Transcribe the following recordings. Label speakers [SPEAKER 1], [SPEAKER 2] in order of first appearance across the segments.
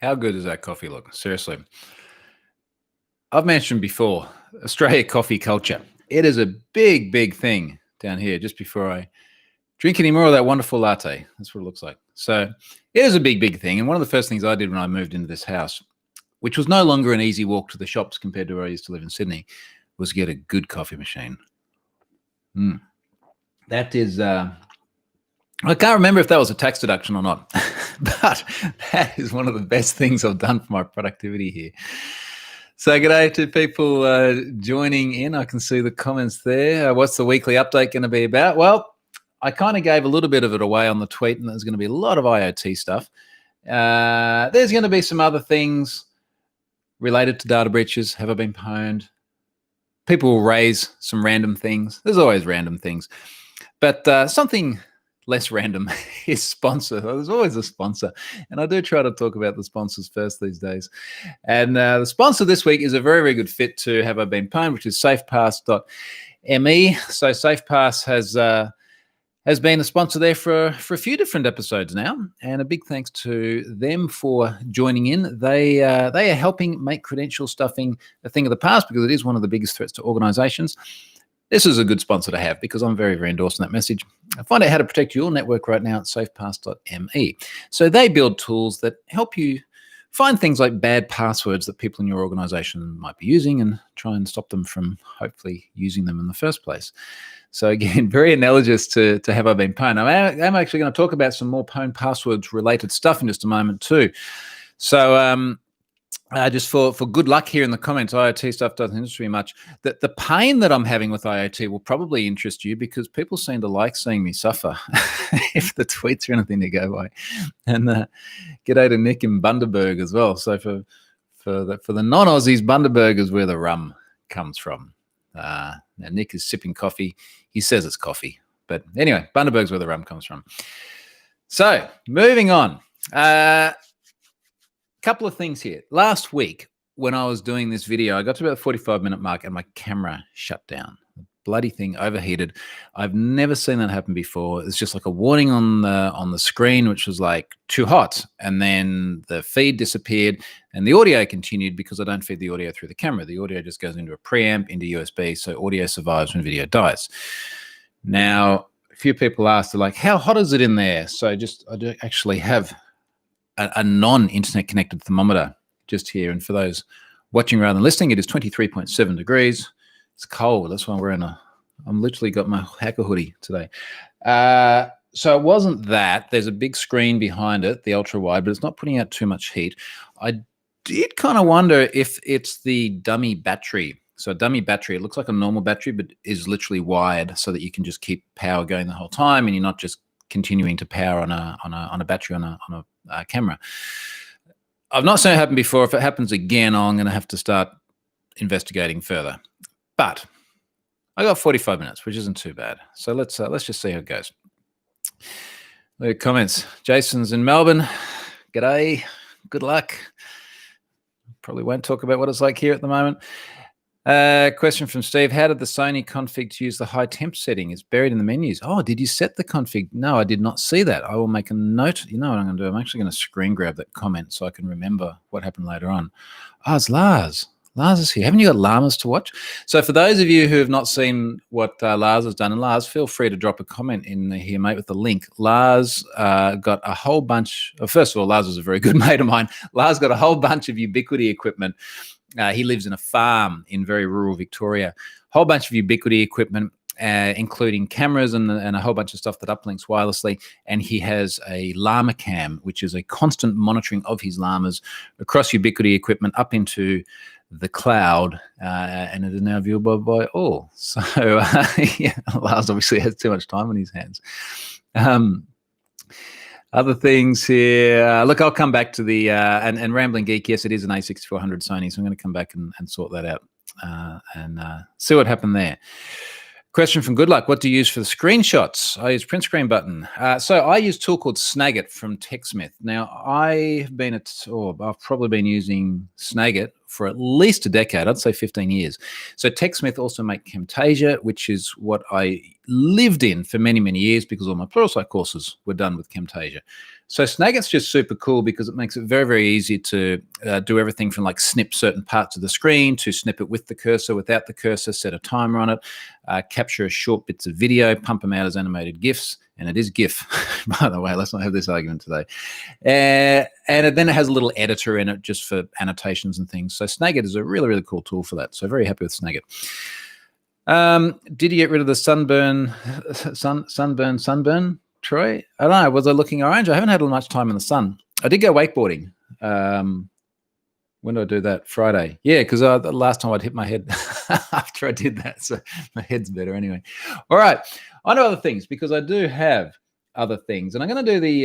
[SPEAKER 1] How good does that coffee look? Seriously. I've mentioned before, Australia coffee culture. It is a big, big thing down here just before I drink any more of that wonderful latte. That's what it looks like. So it is a big, big thing. And one of the first things I did when I moved into this house, which was no longer an easy walk to the shops compared to where I used to live in Sydney, was get a good coffee machine. That is... I can't remember if that was a tax deduction or not, but that is one of the best things I've done for my productivity here. So g'day to people joining in. I can see the comments there. What's the weekly update going to be about? Well, I kind of gave a little bit of it away on the tweet, and there's going to be a lot of IoT stuff. There's going to be some other things related to data breaches. Have I been pwned? People will raise some random things. There's always random things. But something less random is sponsor. There's always a sponsor. And I do try to talk about the sponsors first these days. And the sponsor this week is a very, very good fit to Have I Been Pwned, which is safepass.me. So SafePass has been a sponsor there for a few different episodes now. And a big thanks to them for joining in. They are helping make credential stuffing a thing of the past because it is one of the biggest threats to organizations. This is a good sponsor to have because I'm very, very endorsed in that message. Find out how to protect your network right now at safepass.me. So they build tools that help you find things like bad passwords that people in your organization might be using and try and stop them from hopefully using them in the first place. So again, very analogous to Have I Been Pwned. I'm actually going to talk about some more pwned passwords related stuff in just a moment too. So just for good luck here in the comments, IoT stuff doesn't interest me much. The pain that I'm having with IoT will probably interest you because people seem to like seeing me suffer if the tweets are anything to go by. And g'day to Nick in Bundaberg as well. So for the non-Aussies, Bundaberg is where the rum comes from. Now Nick is sipping coffee. He says it's coffee. But anyway, Bundaberg's where the rum comes from. So moving on. Couple of things here. Last week, when I was doing this video, I got to about the 45-minute mark and my camera shut down. The bloody thing overheated. I've never seen that happen before. It's just like a warning on the screen, which was like too hot. And then the feed disappeared and the audio continued because I don't feed the audio through the camera. The audio just goes into a preamp, into USB, so audio survives when video dies. Now, a few people asked, they're like, how hot is it in there? So I do actually have a non-internet connected thermometer just here. And for those watching rather than listening, it is 23.7 degrees. It's cold. That's why I'm literally got my hacker hoodie today. So it wasn't that. There's a big screen behind it, the ultra wide, but it's not putting out too much heat. I did kind of wonder if it's the dummy battery. So a dummy battery, it looks like a normal battery, but is literally wired so that you can just keep power going the whole time and you're not just continuing to power on a battery on a camera. I've not seen it happen before. If it happens again, I'm going to have to start investigating further. But I got 45 minutes, which isn't too bad. So let's just see how it goes. Look at comments. Jason's in Melbourne. G'day. Good luck. Probably won't talk about what it's like here at the moment. Question from Steve. How did the Sony config to use the high temp setting? It's buried in the menus. Oh, did you set the config? No, I did not see that. I will make a note. You know what I'm going to do? I'm actually going to screen grab that comment so I can remember what happened later on. Oh, it's Lars. Lars is here. Haven't you got llamas to watch? So for those of you who have not seen what Lars has done, and Lars, feel free to drop a comment in here, mate, with the link. Lars got a whole bunch of, first of all, Lars was a very good mate of mine. Lars got a whole bunch of Ubiquity equipment. He lives in a farm in very rural Victoria. Whole bunch of Ubiquity equipment, including cameras and a whole bunch of stuff that uplinks wirelessly. And he has a llama cam, which is a constant monitoring of his llamas across Ubiquity equipment up into the cloud, and it is now viewable by all. So yeah, Lars obviously has too much time on his hands. Other things here. Look, I'll come back to the and Rambling Geek. Yes, it is an A6400 Sony, so I'm going to come back and sort that out and see what happened there. Question from Good Luck. What do you use for the screenshots? I use print screen button. So I use a tool called Snagit from TechSmith. Now, I've probably been using Snagit for at least a decade. I'd say 15 years. So TechSmith also make Camtasia, which is what I lived in for many, many years because all my Pluralsight courses were done with Camtasia. So Snagit's just super cool because it makes it very, very easy to do everything from like snip certain parts of the screen to snip it with the cursor, without the cursor, set a timer on it, capture short bits of video, pump them out as animated GIFs. And it is GIF, by the way. Let's not have this argument today. And then it has a little editor in it just for annotations and things. So Snagit is a really, really cool tool for that. So very happy with Snagit. Did you get rid of the sunburn, Troy? I don't know. Was I looking orange? I haven't had much time in the sun. I did go wakeboarding. When did I do that? Friday. Yeah, because the last time I'd hit my head after I did that. So my head's better anyway. All right. On to other things, because I do have other things. And I'm going to do the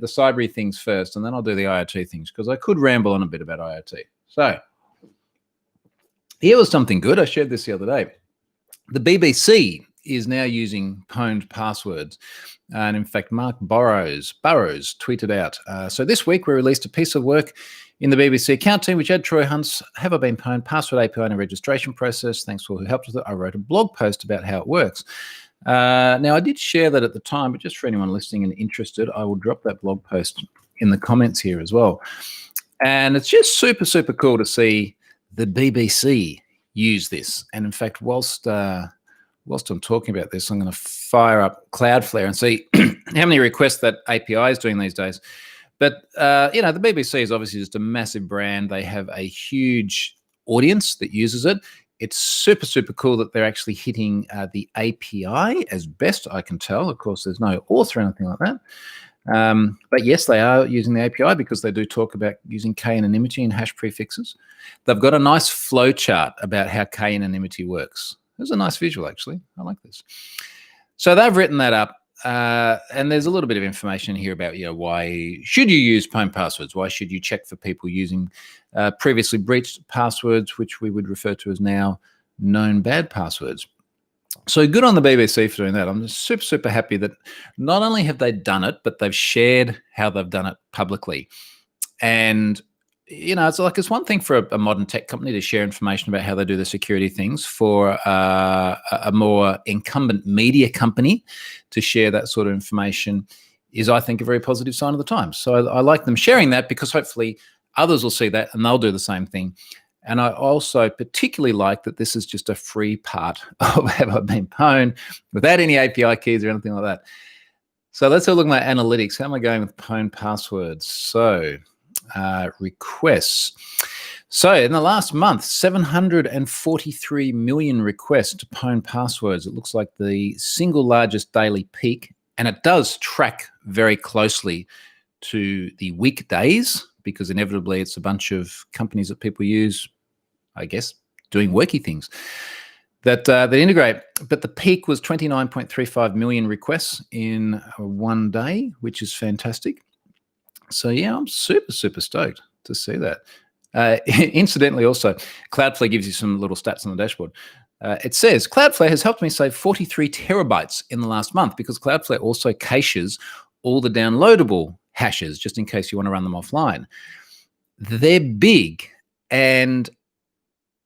[SPEAKER 1] cybery things first, and then I'll do the IoT things, because I could ramble on a bit about IoT. So here was something good. I shared this the other day. The BBC is now using pwned passwords. And in fact, Mark Burrows tweeted out. So this week we released a piece of work in the BBC account team, which had Troy Hunt's Have I Been Pwned password API and registration process. Thanks for who helped with it. I wrote a blog post about how it works. Now, I did share that at the time, but just for anyone listening and interested, I will drop that blog post in the comments here as well. And it's just super, super cool to see the BBC use this. And in fact, whilst I'm talking about this, I'm going to fire up Cloudflare and see how many requests that API is doing these days. But, the BBC is obviously just a massive brand. They have a huge audience that uses it. It's super, super cool that they're actually hitting the API, as best I can tell. Of course, there's no author or anything like that. But yes, they are using the API because they do talk about using k-anonymity and hash prefixes. They've got a nice flow chart about how k-anonymity works. There's a nice visual, actually. I like this. So they've written that up. And there's a little bit of information here about, why should you use pwned passwords? Why should you check for people using previously breached passwords, which we would refer to as now known bad passwords? So good on the BBC for doing that. I'm just super, super happy that not only have they done it, but they've shared how they've done it publicly. And it's one thing for a modern tech company to share information about how they do the security things. For a more incumbent media company to share that sort of information is, I think, a very positive sign of the times. So I like them sharing that because hopefully others will see that and they'll do the same thing. And I also particularly like that this is just a free part of Have I Been Pwned without any API keys or anything like that. So let's have a look at my analytics. How am I going with pwned passwords? So requests. So in the last month, 743 million requests to pwned passwords. It looks like the single largest daily peak, and it does track very closely to the weekdays because inevitably it's a bunch of companies that people use, I guess, doing worky things that integrate. But the peak was 29.35 million requests in one day, which is fantastic. So yeah, I'm super, super stoked to see that. Incidentally, also, Cloudflare gives you some little stats on the dashboard. It says, Cloudflare has helped me save 43 terabytes in the last month because Cloudflare also caches all the downloadable hashes just in case you want to run them offline. They're big. And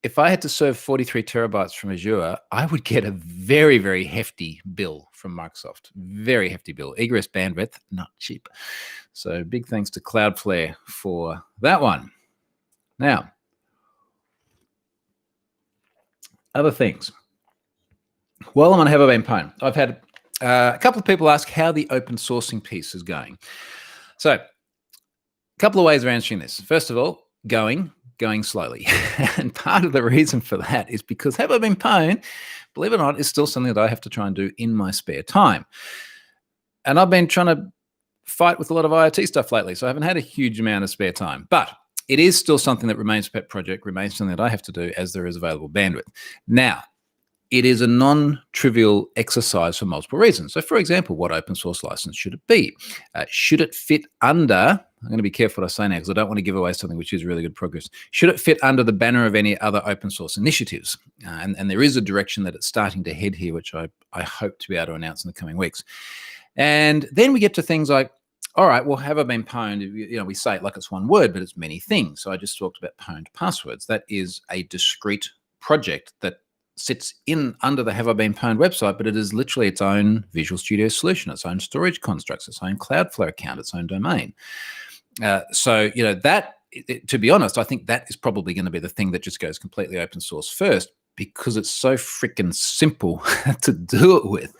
[SPEAKER 1] if I had to serve 43 terabytes from Azure, I would get a very, very hefty bill from Microsoft. Very hefty bill. Egress bandwidth, not cheap. So big thanks to Cloudflare for that one. Now, other things. Well, I'm going to have a been pwned. I've had a couple of people ask how the open sourcing piece is going. So a couple of ways of answering this. First of all, going slowly. And part of the reason for that is because Have I Been Pwned, believe it or not, is still something that I have to try and do in my spare time. And I've been trying to fight with a lot of IoT stuff lately, so I haven't had a huge amount of spare time. But it is still something that remains a pet project, remains something that I have to do as there is available bandwidth. Now, it is a non-trivial exercise for multiple reasons. So, for example, what open source license should it be? Should it fit under, I'm going to be careful what I say now because I don't want to give away something which is really good progress. Should it fit under the banner of any other open source initiatives? And there is a direction that it's starting to head here, which I hope to be able to announce in the coming weeks. And then we get to things like, all right, well, Have I Been Pwned? We say it like it's one word, but it's many things. So I just talked about pwned passwords. That is a discrete project that sits in under the Have I Been Pwned website, but it is literally its own Visual Studio solution, its own storage constructs, its own Cloudflare account, its own domain. So, to be honest, I think that is probably going to be the thing that just goes completely open source first, because it's so freaking simple to do it with.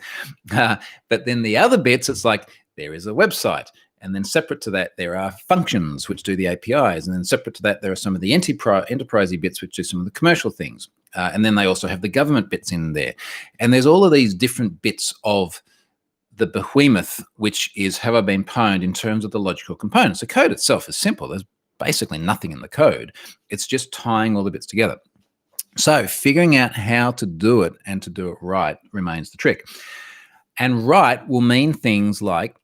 [SPEAKER 1] But then the other bits, it's like there is a website. And then separate to that, there are functions which do the APIs. And then separate to that, there are some of the enterprisey bits which do some of the commercial things. And then they also have the government bits in there. And there's all of these different bits of the behemoth, which is Have I Been Pwned in terms of the logical components. The code itself is simple. There's basically nothing in the code. It's just tying all the bits together. So figuring out how to do it and to do it right remains the trick. And right will mean things like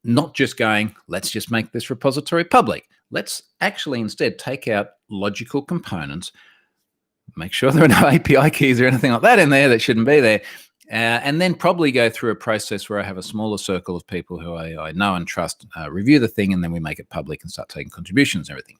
[SPEAKER 1] not just going, let's just make this repository public. Let's actually instead take out logical components, make sure there are no API keys or anything like that in there that shouldn't be there, and then probably go through a process where I have a smaller circle of people who I know and trust, review the thing, and then we make it public and start taking contributions and everything.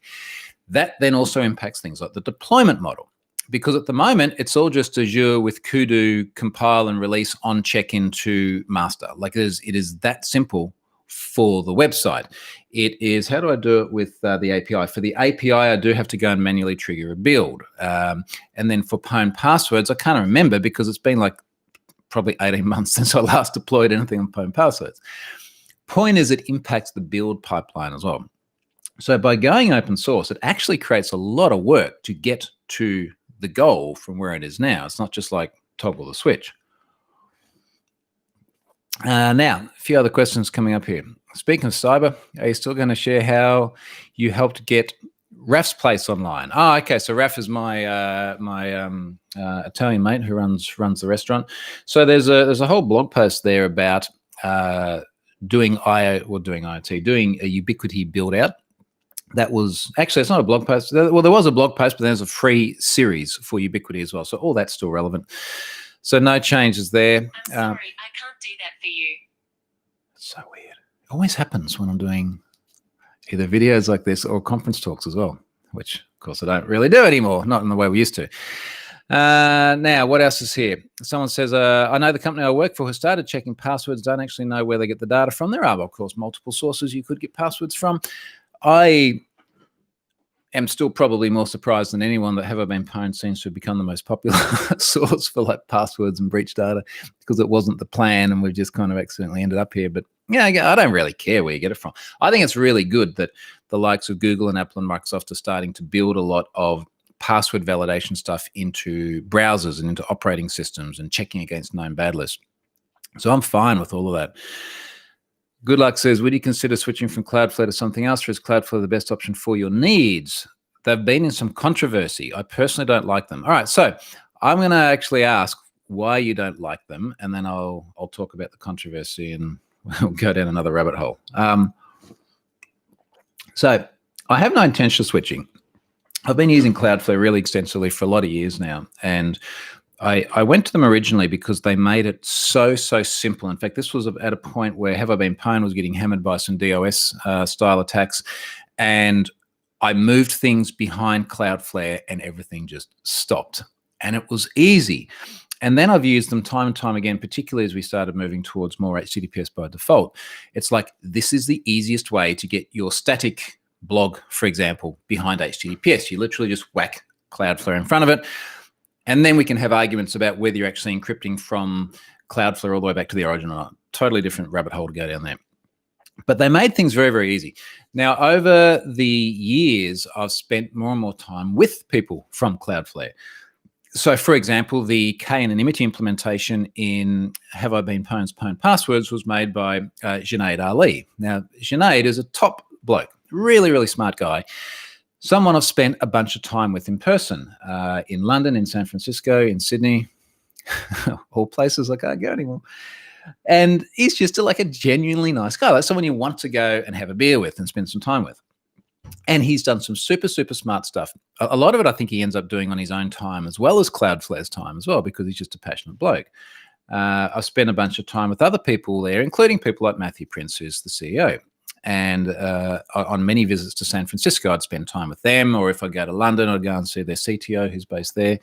[SPEAKER 1] That then also impacts things like the deployment model, because at the moment, it's all just Azure with Kudu, compile and release on check-in to master. Like it is that simple for the website. It is, how do I do it with the API? For the API, I do have to go and manually trigger a build. And then for pwned passwords, I can't remember because it's been like probably 18 months since I last deployed anything on pwned passwords. Point is, it impacts the build pipeline as well. So by going open source, it actually creates a lot of work to get to the goal from where it is now. It's not just like toggle the switch. Now, a few other questions coming up here. Speaking of cyber, are you still going to share how you helped get Raf's place online? Oh, okay. So Raf is my Italian mate who runs the restaurant. So there's a whole blog post there about doing a Ubiquity build out. That was actually, it's not a blog post. Well, there was a blog post, but there's a free series for Ubiquity as well. So all that's still relevant. So no changes there.
[SPEAKER 2] I'm sorry, I can't do that for you.
[SPEAKER 1] It's so weird. It always happens when I'm doing either videos like this or conference talks as well, which of course I don't really do anymore, not in the way we used to. Now, what else is here? Someone says, I know the company I work for has started checking passwords, don't actually know where they get the data from. There are, of course, multiple sources you could get passwords from. I am still probably more surprised than anyone that Have I Been Pwned seems to have become the most popular source for like passwords and breach data, because it wasn't the plan and we've just kind of accidentally ended up here. But yeah, I don't really care where you get it from. I think it's really good that the likes of Google and Apple and Microsoft are starting to build a lot of password validation stuff into browsers and into operating systems and checking against known bad lists. So I'm fine with all of that. Good Luck says, would you consider switching from Cloudflare to something else, or is Cloudflare the best option for your needs? They've been in some controversy. I personally don't like them. All right, so I'm going to actually ask why you don't like them, and then I'll talk about the controversy and we'll go down another rabbit hole. So I have no intention of switching. I've been using Cloudflare really extensively for a lot of years now, and I went to them originally because they made it so simple. In fact, this was at a point where Have I Been Pwned was getting hammered by some DOS style attacks, and I moved things behind Cloudflare and everything just stopped. And it was easy. And then I've used them time and time again, particularly as we started moving towards more HTTPS by default. It's like, this is the easiest way to get your static blog, for example, behind HTTPS. You literally just whack Cloudflare in front of it. And then we can have arguments about whether you're actually encrypting from Cloudflare all the way back to the origin or not. Totally different rabbit hole to go down there. But they made things very, very easy. Now, over the years, I've spent more and more time with people from Cloudflare. So, for example, the K anonymity implementation in Have I Been Pwned's Pwned Passwords was made by Junaid Ali. Now, Junaid is a top bloke, really, really smart guy. Someone I've spent a bunch of time with in person, in London, in San Francisco, in Sydney, all places I can't go anymore. And he's just like a genuinely nice guy. Like someone you want to go and have a beer with and spend some time with. And he's done some super smart stuff. A lot of it I think he ends up doing on his own time as well as Cloudflare's time as well, because he's just a passionate bloke. I've spent a bunch of time with other people there, including people like Matthew Prince, who's the CEO. And on many visits to San Francisco, I'd spend time with them, or if I go to London, I'd go and see their CTO who's based there.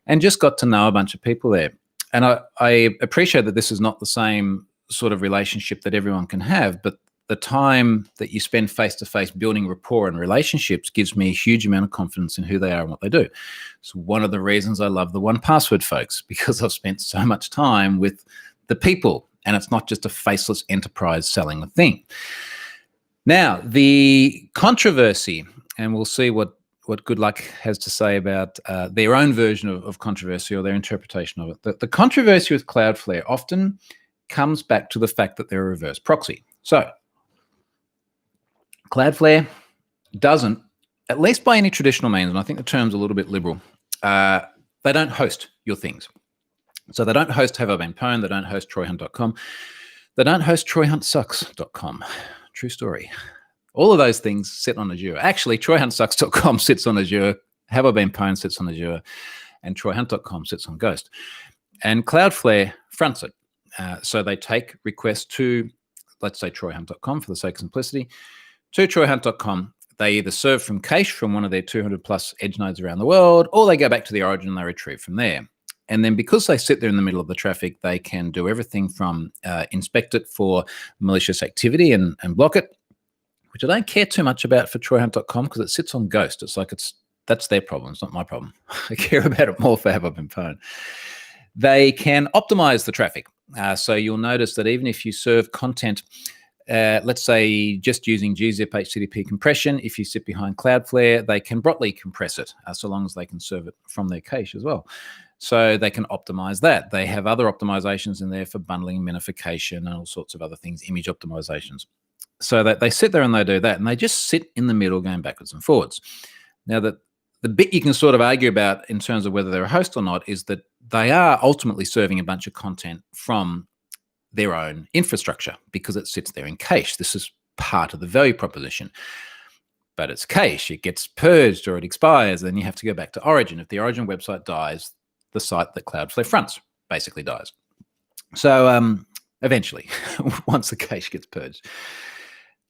[SPEAKER 1] and just got to know a bunch of people there. And I appreciate that this is not the same sort of relationship that everyone can have, but the time that you spend face-to-face building rapport and relationships gives me a huge amount of confidence in who they are and what they do. It's one of the reasons I love the 1Password folks, because I've spent so much time with the people, and it's not just a faceless enterprise selling a thing. Now, the controversy, and we'll see what Good Luck has to say about their own version of controversy or their interpretation of it. The controversy with Cloudflare often comes back to the fact that they're a reverse proxy. So Cloudflare doesn't, at least by any traditional means, and I think the term's a little bit liberal, they don't host your things. So they don't host Have I Been Pwned, they don't host TroyHunt.com, they don't host TroyHuntSucks.com. True story. All of those things sit on Azure. Actually, TroyHuntSucks.com sits on Azure, Have I Been Pwned sits on Azure, and TroyHunt.com sits on Ghost. And Cloudflare fronts it. So they take requests to, let's say, TroyHunt.com for the sake of simplicity, to TroyHunt.com. They either serve from cache from one of their 200 plus edge nodes around the world, or they go back to the origin and they retrieve from there. And then because they sit there in the middle of the traffic, they can do everything from inspect it for malicious activity and block it, which I don't care too much about for TroyHunt.com because it sits on Ghost. It's like that's their problem. It's not my problem. I care about it more for Have I Been Pwned. They can optimize the traffic. So you'll notice that even if you serve content, let's say just using gzip HTTP compression, if you sit behind Cloudflare, they can Brotli compress it, so long as they can serve it from their cache as well. So they can optimize that. They have other optimizations in there for bundling, minification, and all sorts of other things, image optimizations. So that they sit there and they do that, and they just sit in the middle going backwards and forwards. Now, the bit you can sort of argue about in terms of whether they're a host or not is that they are ultimately serving a bunch of content from their own infrastructure because it sits there in cache. This is part of the value proposition. But it's cache. It gets purged or it expires, then you have to go back to origin. If the origin website dies, the site that Cloudflare fronts basically dies. So eventually, once the cache gets purged.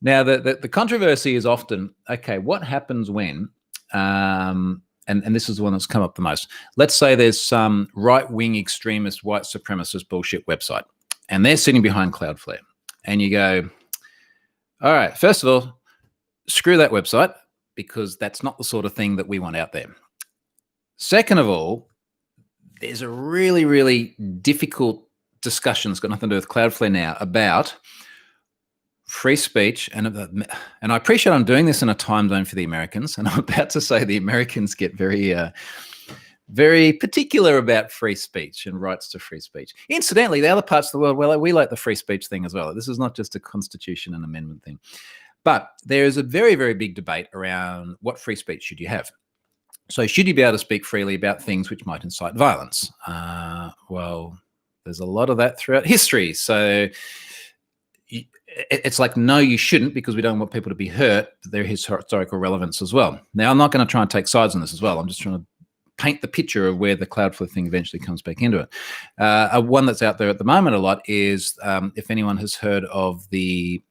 [SPEAKER 1] Now, the controversy is often, okay, what happens when, and this is the one that's come up the most. Let's say there's some right-wing extremist, white supremacist bullshit website, and they're sitting behind Cloudflare. And you go, all right, first of all, screw that website because that's not the sort of thing that we want out there. Second of all, there's a really, really difficult discussion that's got nothing to do with Cloudflare now about free speech, and I appreciate I'm doing this in a time zone for the Americans, and I'm about to say the Americans get very, very particular about free speech and rights to free speech. Incidentally, the other parts of the world, well, we like the free speech thing as well. This is not just a constitution and amendment thing, but there is a very, very big debate around what free speech should you have. So should you be able to speak freely about things which might incite violence? Well, there's a lot of that throughout history. So it's like, no, you shouldn't, because we don't want people to be hurt. But there is historical relevance as well. Now, I'm not going to try and take sides on this as well. I'm just trying to paint the picture of where the Cloudflare thing eventually comes back into it. One that's out there at the moment a lot is, if anyone has heard of the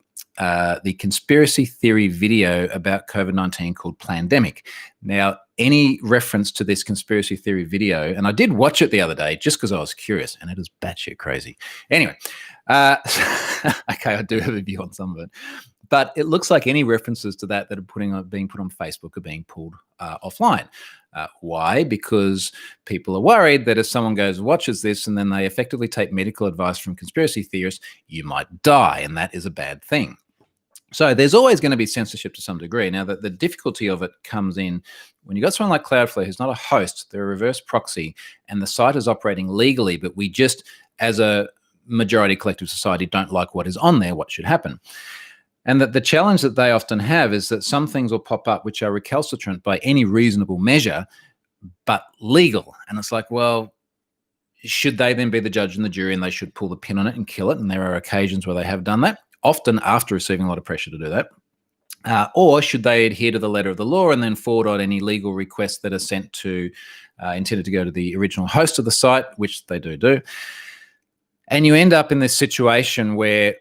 [SPEAKER 1] conspiracy theory video about COVID-19 called Plandemic. Now, any reference to this conspiracy theory video, and I did watch it the other day just because I was curious, and it is batshit crazy. Anyway, okay, I do have a view on some of it, but it looks like any references to that are being put on Facebook are being pulled offline. Why? Because people are worried that if someone goes and watches this and then they effectively take medical advice from conspiracy theorists, you might die, and that is a bad thing. So there's always going to be censorship to some degree. Now, the difficulty of it comes in when you've got someone like Cloudflare who's not a host, they're a reverse proxy, and the site is operating legally, but we just, as a majority collective society, don't like what is on there, what should happen. And that the challenge that they often have is that some things will pop up which are recalcitrant by any reasonable measure, but legal. And it's like, well, should they then be the judge and the jury and they should pull the pin on it and kill it? And there are occasions where they have done that, often after receiving a lot of pressure to do that. Or should they adhere to the letter of the law and then forward on any legal requests that are sent to, intended to go to the original host of the site, which they do. And you end up in this situation where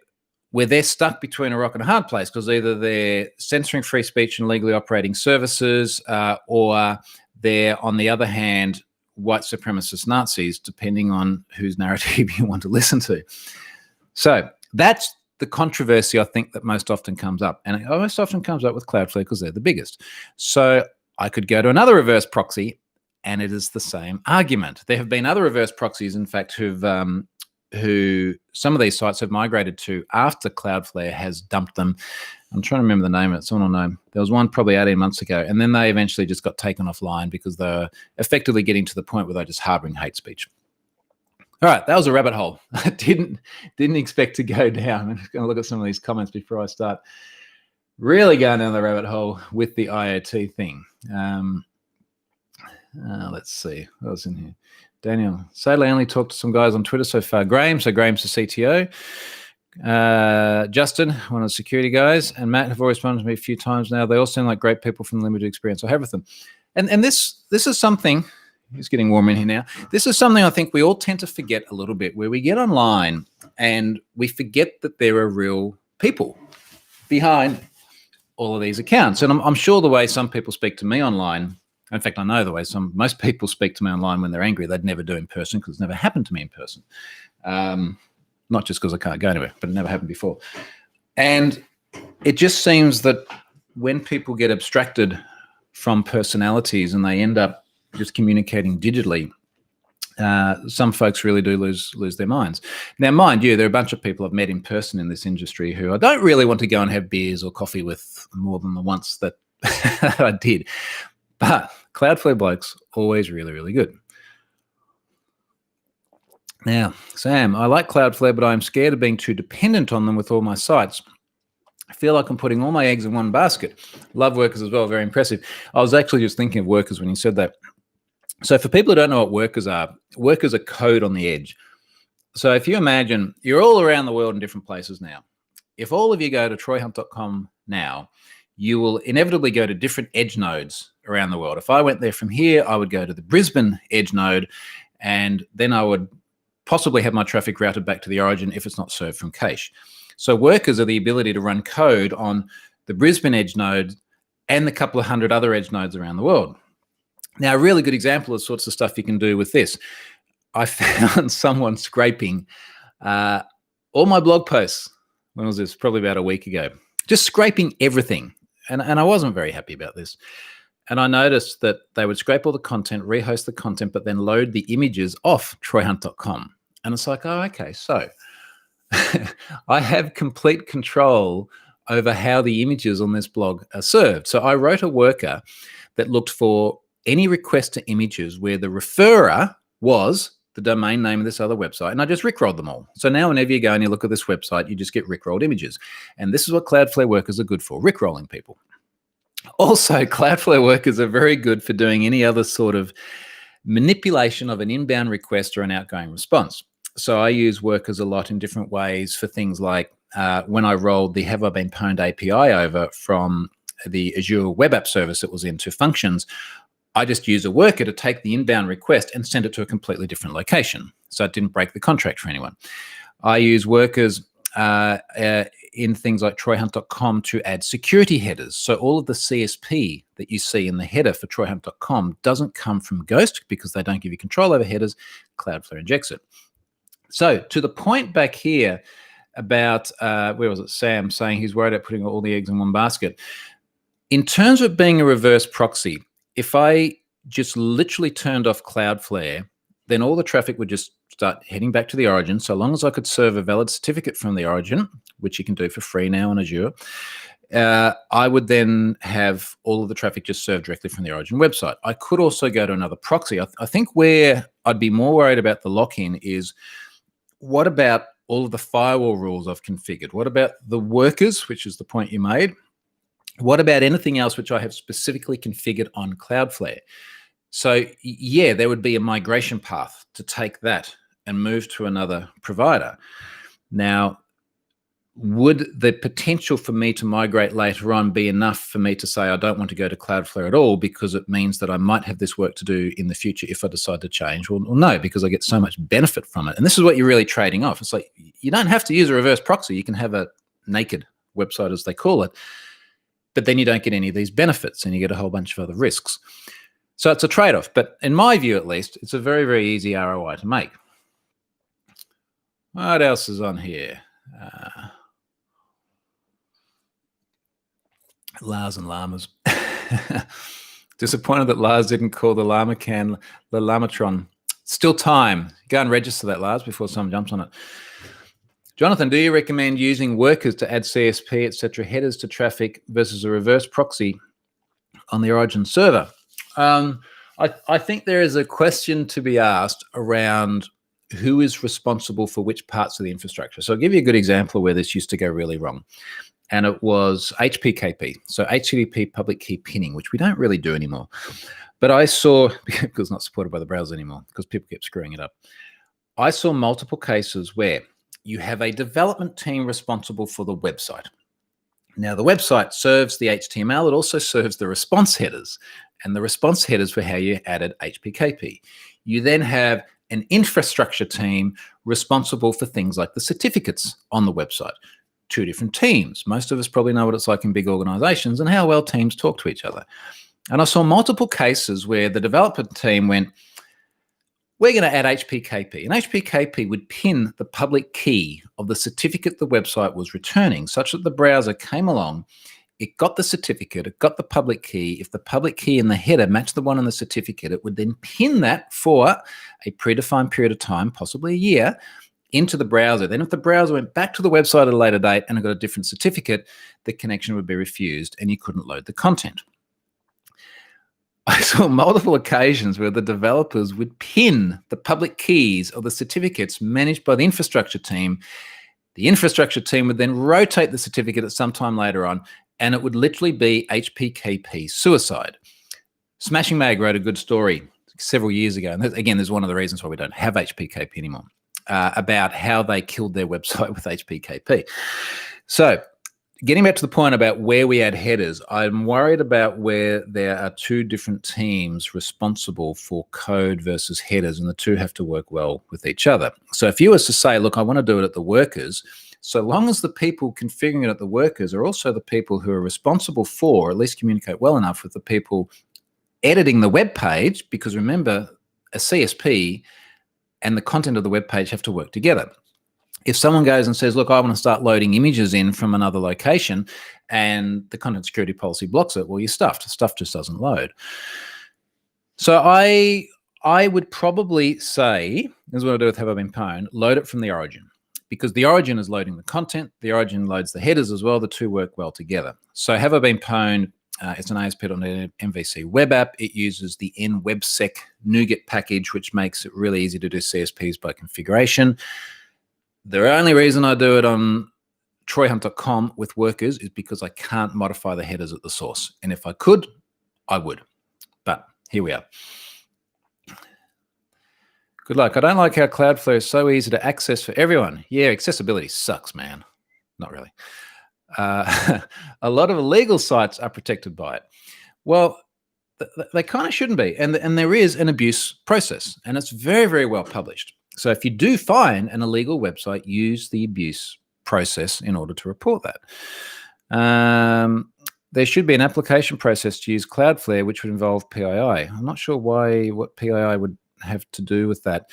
[SPEAKER 1] they're stuck between a rock and a hard place, because either they're censoring free speech and legally operating services, or they're, on the other hand, white supremacist Nazis, depending on whose narrative you want to listen to. So that's the controversy, I think, that most often comes up. And it most often comes up with Cloudflare because they're the biggest. So I could go to another reverse proxy, and it is the same argument. There have been other reverse proxies, in fact, who some of these sites have migrated to after Cloudflare has dumped them. I'm trying to remember the name of it. Someone will know. There was one probably 18 months ago, and then they eventually just got taken offline because they were effectively getting to the point where they're just harboring hate speech. All right, that was a rabbit hole. I didn't expect to go down. I'm just going to look at some of these comments before I start really going down the rabbit hole with the IoT thing. Let's see what else in here. Daniel, sadly, I only talked to some guys on Twitter so far. Graham's the CTO. Justin, one of the security guys, and Matt have always responded to me a few times now. They all seem like great people from limited experience I have with them. And this is something. It's getting warm in here now. This is something I think we all tend to forget a little bit, where we get online and we forget that there are real people behind all of these accounts. And I'm sure the way some people speak to me online, in fact, I know the way most people speak to me online when they're angry, they'd never do in person because it's never happened to me in person. Not just because I can't go anywhere, but it never happened before. And it just seems that when people get abstracted from personalities and they end up just communicating digitally, some folks really do lose their minds. Now, mind you, there are a bunch of people I've met in person in this industry who I don't really want to go and have beers or coffee with more than the once that I did. But Cloudflare blokes, always really, really good. Now, Sam, I like Cloudflare, but I'm scared of being too dependent on them with all my sites. I feel like I'm putting all my eggs in one basket. Love Workers as well, very impressive. I was actually just thinking of Workers when you said that. So for people who don't know what Workers are code on the edge. So if you imagine you're all around the world in different places now. If all of you go to troyhunt.com now, you will inevitably go to different edge nodes around the world. If I went there from here, I would go to the Brisbane edge node, and then I would possibly have my traffic routed back to the origin if it's not served from cache. So Workers are the ability to run code on the Brisbane edge node and the couple of hundred other edge nodes around the world. Now, a really good example of sorts of stuff you can do with this. I found someone scraping all my blog posts. When was this? Probably about a week ago. Just scraping everything. And I wasn't very happy about this. And I noticed that they would scrape all the content, rehost the content, but then load the images off troyhunt.com. And it's like, oh, okay, so I have complete control over how the images on this blog are served. So I wrote a worker that looked for any request to images where the referrer was the domain name of this other website, and I just rickrolled them all. So now whenever you go and you look at this website, you just get rickrolled images. And this is what Cloudflare Workers are good for, rickrolling people. Also, Cloudflare Workers are very good for doing any other sort of manipulation of an inbound request or an outgoing response. So I use Workers a lot in different ways for things like when I rolled the Have I Been Pwned API over from the Azure web app service it was in to Functions, I just use a worker to take the inbound request and send it to a completely different location, so it didn't break the contract for anyone. I use Workers in things like troyhunt.com to add security headers. So all of the CSP that you see in the header for troyhunt.com doesn't come from Ghost because they don't give you control over headers. Cloudflare injects it. So to the point back here about, where was it, Sam saying he's worried about putting all the eggs in one basket. In terms of being a reverse proxy, if I just literally turned off Cloudflare, then all the traffic would just start heading back to the origin. So long as I could serve a valid certificate from the origin, which you can do for free now on Azure, I would then have all of the traffic just served directly from the origin website. I could also go to another proxy. I think where I'd be more worried about the lock-in is, what about all of the firewall rules I've configured? What about the workers, which is the point you made? What about anything else which I have specifically configured on Cloudflare? So yeah, there would be a migration path to take that and move to another provider. Now, would the potential for me to migrate later on be enough for me to say I don't want to go to Cloudflare at all because it means that I might have this work to do in the future if I decide to change? Well, no, because I get so much benefit from it. And this is what you're really trading off. It's like, you don't have to use a reverse proxy. You can have a naked website, as they call it, but then you don't get any of these benefits and you get a whole bunch of other risks. So it's a trade-off, but in my view, at least, it's a very, very easy ROI to make. What else is on here? Lars and llamas. Disappointed that Lars didn't call the llama can the Lamatron. Still time. Go and register that, Lars, before someone jumps on it. Jonathan, do you recommend using workers to add CSP, etc., headers to traffic versus a reverse proxy on the origin server? I think there is a question to be asked around who is responsible for which parts of the infrastructure. So I'll give you a good example where this used to go really wrong. And it was HPKP, so HTTP public key pinning, which we don't really do anymore. But I saw, because it's not supported by the browser anymore, because people kept screwing it up. I saw multiple cases where you have a development team responsible for the website. Now, the website serves the HTML. It also serves the response headers. And the response headers were how you added HPKP. You then have an infrastructure team responsible for things like the certificates on the website. Two different teams. Most of us probably know what it's like in big organizations and how well teams talk to each other. And I saw multiple cases where the development team went, we're going to add HPKP. And HPKP would pin the public key of the certificate the website was returning, such that the browser came along, it got the certificate, it got the public key. If the public key in the header matched the one in the certificate, it would then pin that for a predefined period of time, possibly a year, into the browser. Then if the browser went back to the website at a later date and it got a different certificate, the connection would be refused and you couldn't load the content. I saw multiple occasions where the developers would pin the public keys of the certificates managed by the infrastructure team. The infrastructure team would then rotate the certificate at some time later on, and it would literally be HPKP suicide. Smashing Mag wrote a good story several years ago, and again, there's one of the reasons why we don't have HPKP anymore, about how they killed their website with HPKP. So, getting back to the point about where we add headers, I'm worried about where there are two different teams responsible for code versus headers, and the two have to work well with each other. So if you were to say, look, I want to do it at the workers, so long as the people configuring it at the workers are also the people who are responsible for, or at least communicate well enough with the people editing the web page, because remember, a CSP and the content of the web page have to work together. If someone goes and says, look, I want to start loading images in from another location and the content security policy blocks it, well, you're stuffed. Stuff just doesn't load. So I would probably say, this is what I do with Have I Been Pwned, load it from the origin, because the origin is loading the content. The origin loads the headers as well. The two work well together. So Have I Been Pwned, it's an ASP.NET MVC web app. It uses the nwebsec NuGet package, which makes it really easy to do CSPs by configuration. The only reason I do it on troyhunt.com with workers is because I can't modify the headers at the source. And if I could, I would. But here we are. Good luck. I don't like how Cloudflare is so easy to access for everyone. Yeah, accessibility sucks, man. Not really. A lot of illegal sites are protected by it. Well, they kind of shouldn't be. And there is an abuse process, and it's very, very well published. So if you do find an illegal website, use the abuse process in order to report that. There should be an application process to use Cloudflare, which would involve PII. I'm not sure what PII would have to do with that.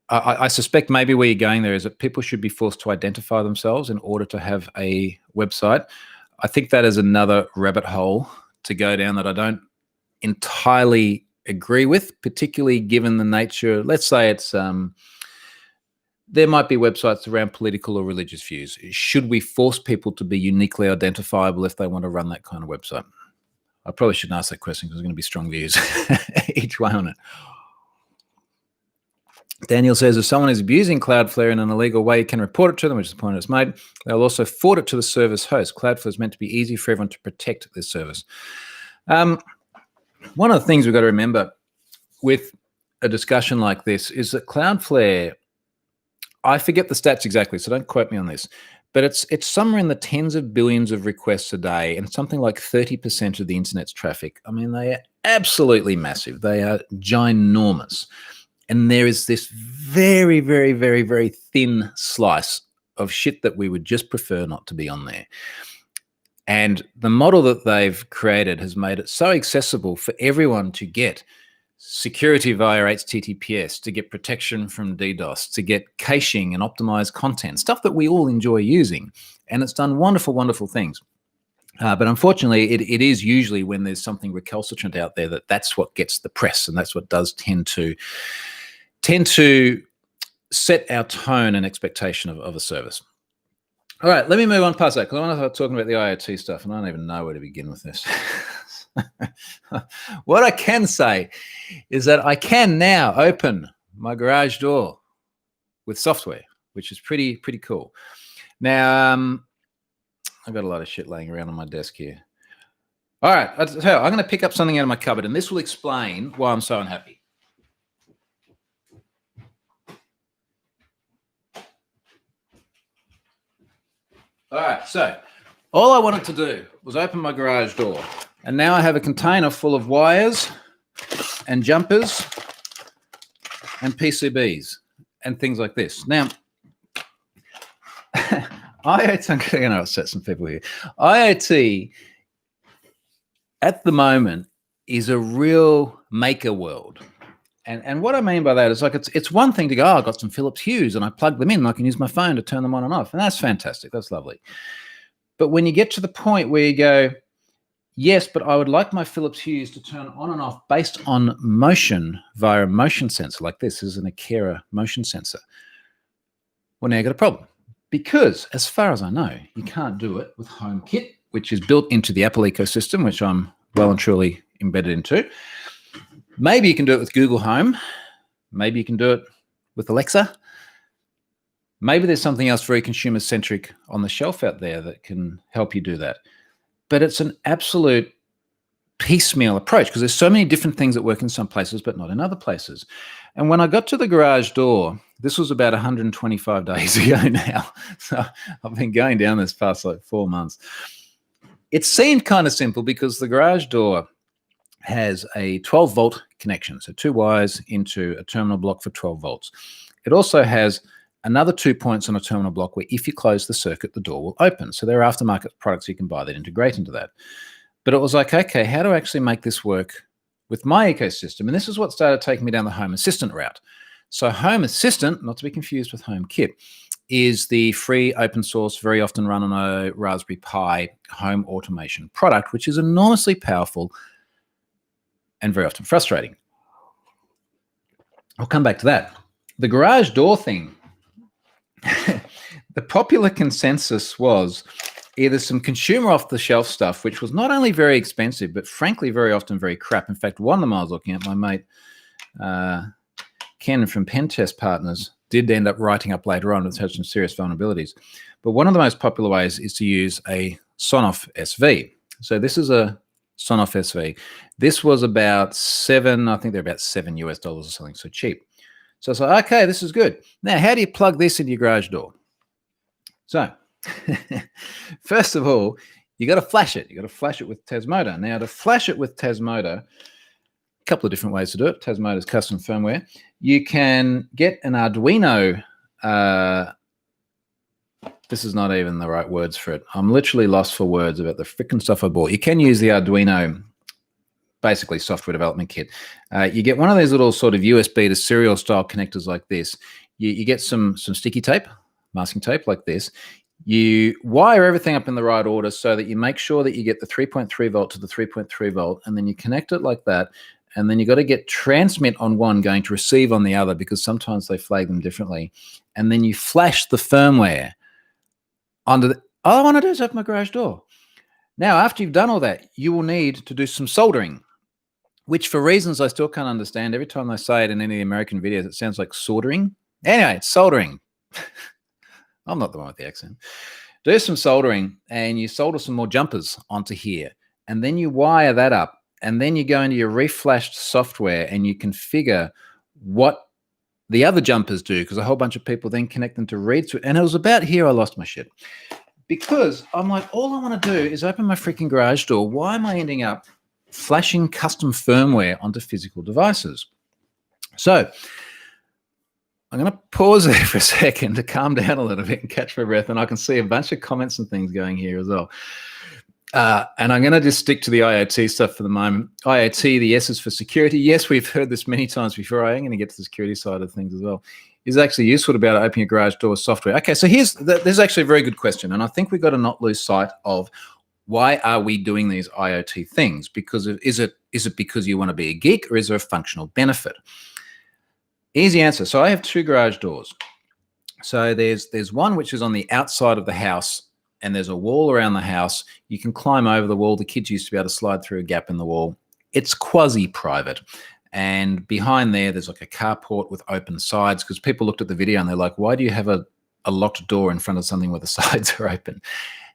[SPEAKER 1] I suspect maybe where you're going there is that people should be forced to identify themselves in order to have a website. I think that is another rabbit hole to go down that I don't entirely agree with, particularly given the nature. Let's say it's there might be websites around political or religious views. Should we force people to be uniquely identifiable if they want to run that kind of website? I probably shouldn't ask that question because there's going to be strong views each way on it. Daniel says, if someone is abusing Cloudflare in an illegal way, you can report it to them, which is the point it's made. They'll also forward it to the service host. Cloudflare is meant to be easy for everyone to protect this service. One of the things we've got to remember with a discussion like this is that Cloudflare, I forget the stats exactly, so don't quote me on this, but it's somewhere in the tens of billions of requests a day and something like 30% of the internet's traffic. I mean, they are absolutely massive. They are ginormous. And there is this very, very, very, very thin slice of shit that we would just prefer not to be on there. And the model that they've created has made it so accessible for everyone to get security via HTTPS, to get protection from DDoS, to get caching and optimized content, stuff that we all enjoy using. And it's done wonderful, wonderful things. But unfortunately, it is usually when there's something recalcitrant out there that's what gets the press, and that's what does tend to set our tone and expectation of a service. All right, let me move on past that because I want to start talking about the IoT stuff, and I don't even know where to begin with this. What I can say is that I can now open my garage door with software, which is pretty cool. Now, I've got a lot of shit laying around on my desk here. All right, I'm going to pick up something out of my cupboard, and this will explain why I'm so unhappy. All right, so all I wanted to do was open my garage door, and now I have a container full of wires and jumpers and PCBs and things like this. Now, IoT, I'm going to upset some people here. IoT at the moment is a real maker world. And what I mean by that is like it's one thing to go, oh, I've got some Philips Hues and I plug them in and I can use my phone to turn them on and off. And that's fantastic. That's lovely. But when you get to the point where you go, yes, but I would like my Philips Hues to turn on and off based on motion via a motion sensor like this. This is an Akira motion sensor. Well, now you've got a problem. Because as far as I know, you can't do it with HomeKit, which is built into the Apple ecosystem, which I'm well and truly embedded into. Maybe you can do it with Google Home. Maybe you can do it with Alexa. Maybe there's something else very consumer-centric on the shelf out there that can help you do that. But it's an absolute piecemeal approach because there's so many different things that work in some places but not in other places. And when I got to the garage door, this was about 125 days ago now. So I've been going down this past like 4 months. It seemed kind of simple because the garage door has a 12-volt connection, so 2 wires into a terminal block for 12 volts. It also has another 2 points on a terminal block where if you close the circuit, the door will open. So there are aftermarket products you can buy that integrate into that. But it was like, okay, how do I actually make this work with my ecosystem? And this is what started taking me down the Home Assistant route. So Home Assistant, not to be confused with HomeKit, is the free open source, very often run on a Raspberry Pi home automation product, which is enormously powerful and very often frustrating. I'll come back to that. The garage door thing, the popular consensus was either some consumer off-the-shelf stuff, which was not only very expensive, but frankly, very often very crap. In fact, one of them I was looking at, my mate Ken from Pentest Partners did end up writing up later on. It's had some serious vulnerabilities. But one of the most popular ways is to use a Sonoff Sv. So this is a Sonoff Sv. This was about I think they're about $7 US or something, so cheap. So it's like, okay, this is good. Now, how do you plug this into your garage door? So, first of all, you got to flash it. You got to flash it with Tasmoda. Now, to flash it with Tasmoda, a couple of different ways to do it. Tasmoda's custom firmware. You can get an Arduino. This is not even the right words for it. I'm literally lost for words about the freaking stuff I bought. You can use the Arduino, basically software development kit. You get one of these little sort of USB to serial style connectors like this. You get some sticky tape, masking tape like this. You wire everything up in the right order so that you make sure that you get the 3.3 volt to the 3.3 volt, and then you connect it like that. And then you got to get transmit on one going to receive on the other because sometimes they flag them differently. And then you flash the firmware onto the, all I want to do is open my garage door. Now, after you've done all that, you will need to do some soldering, which for reasons I still can't understand. Every time I say it in any of the American videos, it sounds like soldering. Anyway, it's soldering. I'm not the one with the accent. Do some soldering and you solder some more jumpers onto here. And then you wire that up. And then you go into your reflashed software and you configure what the other jumpers do, because a whole bunch of people then connect them to read through. And it was about here I lost my shit. Because I'm like, all I want to do is open my freaking garage door. Why am I ending up flashing custom firmware onto physical devices? So I'm going to pause there for a second to calm down a little bit and catch my breath. And I can see a bunch of comments and things going here as well. And I'm going to just stick to the IoT stuff for the moment. IoT, the S is for security. Yes, we've heard this many times before. I am going to get to the security side of things as well. Is actually useful to be able to open your garage door with software. Okay, so there's actually a very good question. And I think we've got to not lose sight of why are we doing these IoT things? Because is it because you want to be a geek, or is there a functional benefit? Easy answer. So I have 2 garage doors. So there's one which is on the outside of the house, and there's a wall around the house. You can climb over the wall. The kids used to be able to slide through a gap in the wall. It's quasi-private. And behind there's like a carport with open sides, because people looked at the video and they're like, why do you have a locked door in front of something where the sides are open?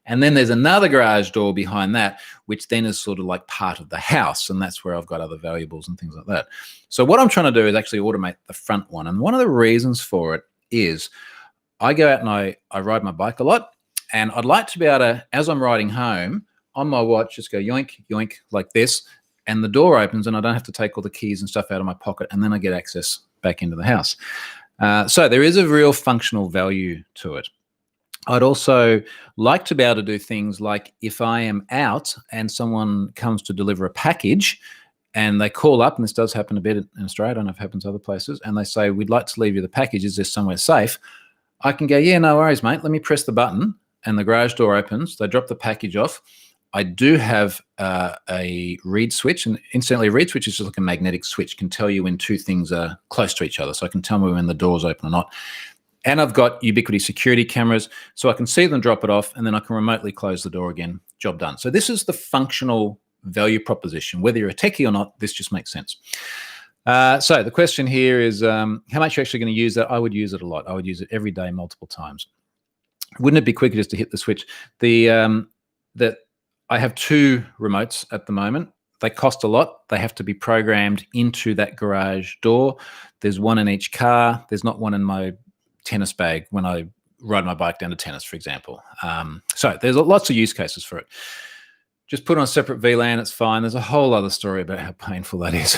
[SPEAKER 1] And then there's another garage door behind that, which then is sort of like part of the house. And that's where I've got other valuables and things like that. So what I'm trying to do is actually automate the front one. And one of the reasons for it is I go out and I ride my bike a lot. And I'd like to be able to, as I'm riding home, on my watch, just go yoink, yoink, like this, and the door opens and I don't have to take all the keys and stuff out of my pocket, and then I get access back into the house. So there is a real functional value to it. I'd also like to be able to do things like if I am out and someone comes to deliver a package and they call up, and this does happen a bit in Australia, I don't know if it happens other places, and they say, we'd like to leave you the package, is there somewhere safe? I can go, yeah, no worries, mate. Let me press the button, and the garage door opens. They drop the package off. I do have a read switch, and incidentally, a read switch is just like a magnetic switch, can tell you when 2 things are close to each other. So I can tell me when the door's open or not. And I've got Ubiquity security cameras, so I can see them drop it off, and then I can remotely close the door again. Job done. So this is the functional value proposition. Whether you're a techie or not, this just makes sense. So the question here is, how much you're actually going to use that? I would use it a lot. I would use it every day, multiple times. Wouldn't it be quicker just to hit the switch? That I have 2 remotes at the moment. They cost a lot. They have to be programmed into that garage door. There's one in each car. There's not one in my tennis bag when I ride my bike down to tennis, for example. So there's lots of use cases for it. Just put on a separate VLAN, it's fine. There's a whole other story about how painful that is.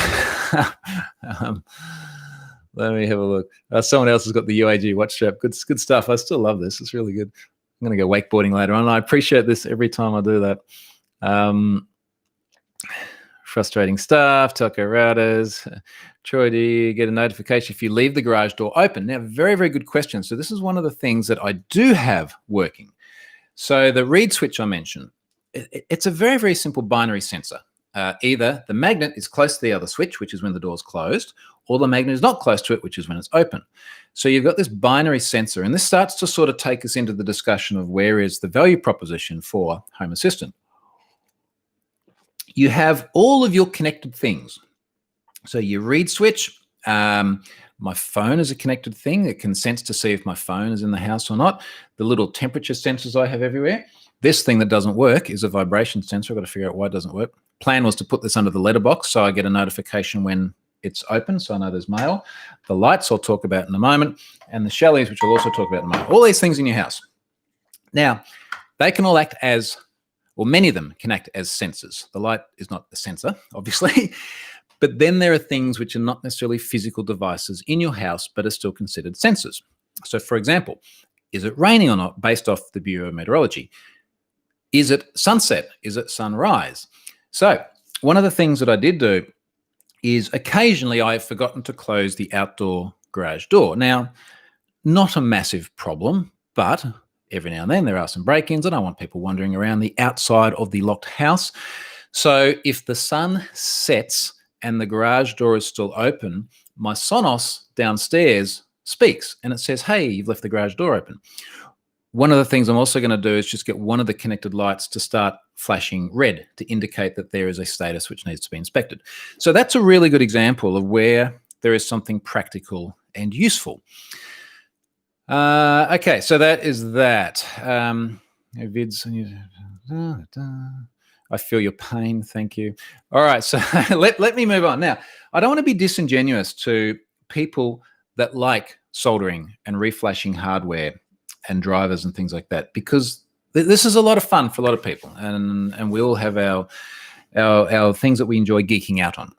[SPEAKER 1] Let me have a look. Someone else has got the UAG watch strap. Good stuff. I still love this. It's really good. I'm going to go wakeboarding later on. I appreciate this every time I do that. Frustrating stuff. Telco routers. Troy, do you get a notification if you leave the garage door open? Now, very, very good question. So this is one of the things that I do have working. So the read switch I mentioned, it's a very, very simple binary sensor. Either the magnet is close to the other switch, which is when the door's closed, or the magnet is not close to it, which is when it's open. So you've got this binary sensor, and this starts to sort of take us into the discussion of where is the value proposition for Home Assistant. You have all of your connected things. So your read switch, my phone is a connected thing. It can sense to see if my phone is in the house or not. The little temperature sensors I have everywhere. This thing that doesn't work is a vibration sensor. I've got to figure out why it doesn't work. Plan was to put this under the letterbox so I get a notification when it's open, so I know there's mail. The lights I'll talk about in a moment, and the chandeliers, which I'll also talk about in a moment. All these things in your house. Now, they can all act as, or many of them can act as sensors. The light is not a sensor, obviously, but then there are things which are not necessarily physical devices in your house, but are still considered sensors. So, for example, is it raining or not based off the Bureau of Meteorology? Is it sunset? Is it sunrise? So one of the things that I did do is occasionally I've forgotten to close the outdoor garage door. Now, not a massive problem, but every now and then there are some break-ins. I don't want people wandering around the outside of the locked house. So if the sun sets and the garage door is still open, my Sonoff downstairs speaks and it says, hey, you've left the garage door open. One of the things I'm also going to do is just get one of the connected lights to start flashing red to indicate that there is a status which needs to be inspected. So that's a really good example of where there is something practical and useful. Okay, so that is that. Vids, I feel your pain. Thank you. All right, so let me move on. Now, I don't want to be disingenuous to people that like soldering and reflashing hardware and drivers and things like that, because this is a lot of fun for a lot of people, and we all have our things that we enjoy geeking out on.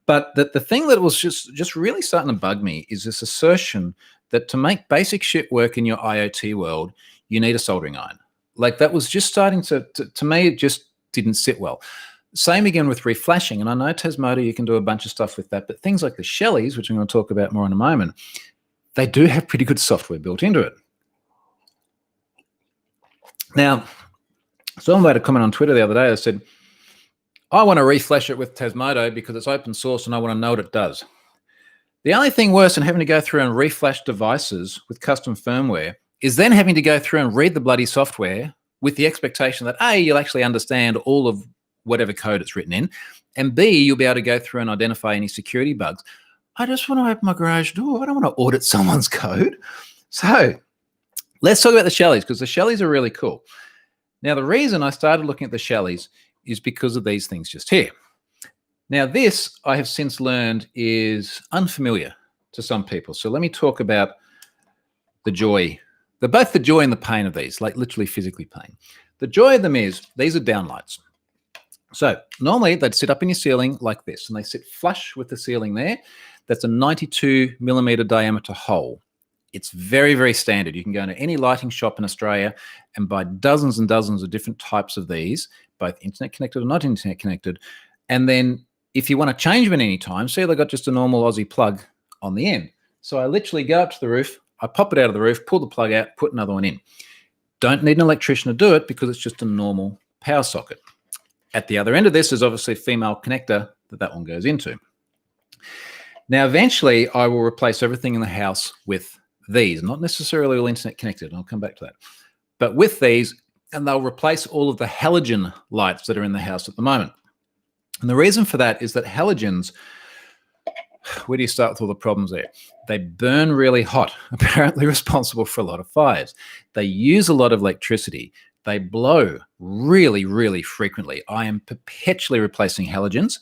[SPEAKER 1] But the thing that was just really starting to bug me is this assertion that to make basic shit work in your IoT world, you need a soldering iron. Like that was just starting to me, it just didn't sit well. Same again with reflashing. And I know Tasmodo, you can do a bunch of stuff with that, but things like the Shellys, which I'm going to talk about more in a moment, they do have pretty good software built into it. Now, someone made a comment on Twitter the other day. I said, I want to reflash it with Tasmodo because it's open source and I want to know what it does. The only thing worse than having to go through and reflash devices with custom firmware is then having to go through and read the bloody software with the expectation that A, you'll actually understand all of whatever code it's written in, and B, you'll be able to go through and identify any security bugs. I just want to open my garage door. I don't want to audit someone's code. So let's talk about the Shellys, because the Shellys are really cool. Now, the reason I started looking at the Shellys is because of these things just here. Now, this I have since learned is unfamiliar to some people. So let me talk about the joy. They're both the joy and the pain of these, like literally physically pain. The joy of them is these are downlights. So normally they'd sit up in your ceiling like this, and they sit flush with the ceiling there. That's a 92 millimeter diameter hole. It's very, very standard. You can go into any lighting shop in Australia and buy dozens and dozens of different types of these, both internet connected or not internet connected. And then if you want to change them at any time, see they've got just a normal Aussie plug on the end. So I literally go up to the roof, I pop it out of the roof, pull the plug out, put another one in. Don't need an electrician to do it because it's just a normal power socket. At the other end of this is obviously a female connector that one goes into. Now, eventually, I will replace everything in the house with these, not necessarily all internet connected, and I'll come back to that, but with these, and they'll replace all of the halogen lights that are in the house at the moment. And the reason for that is that halogens, where do you start with all the problems there? They burn really hot, apparently responsible for a lot of fires. They use a lot of electricity. They blow really, really frequently. I am perpetually replacing halogens,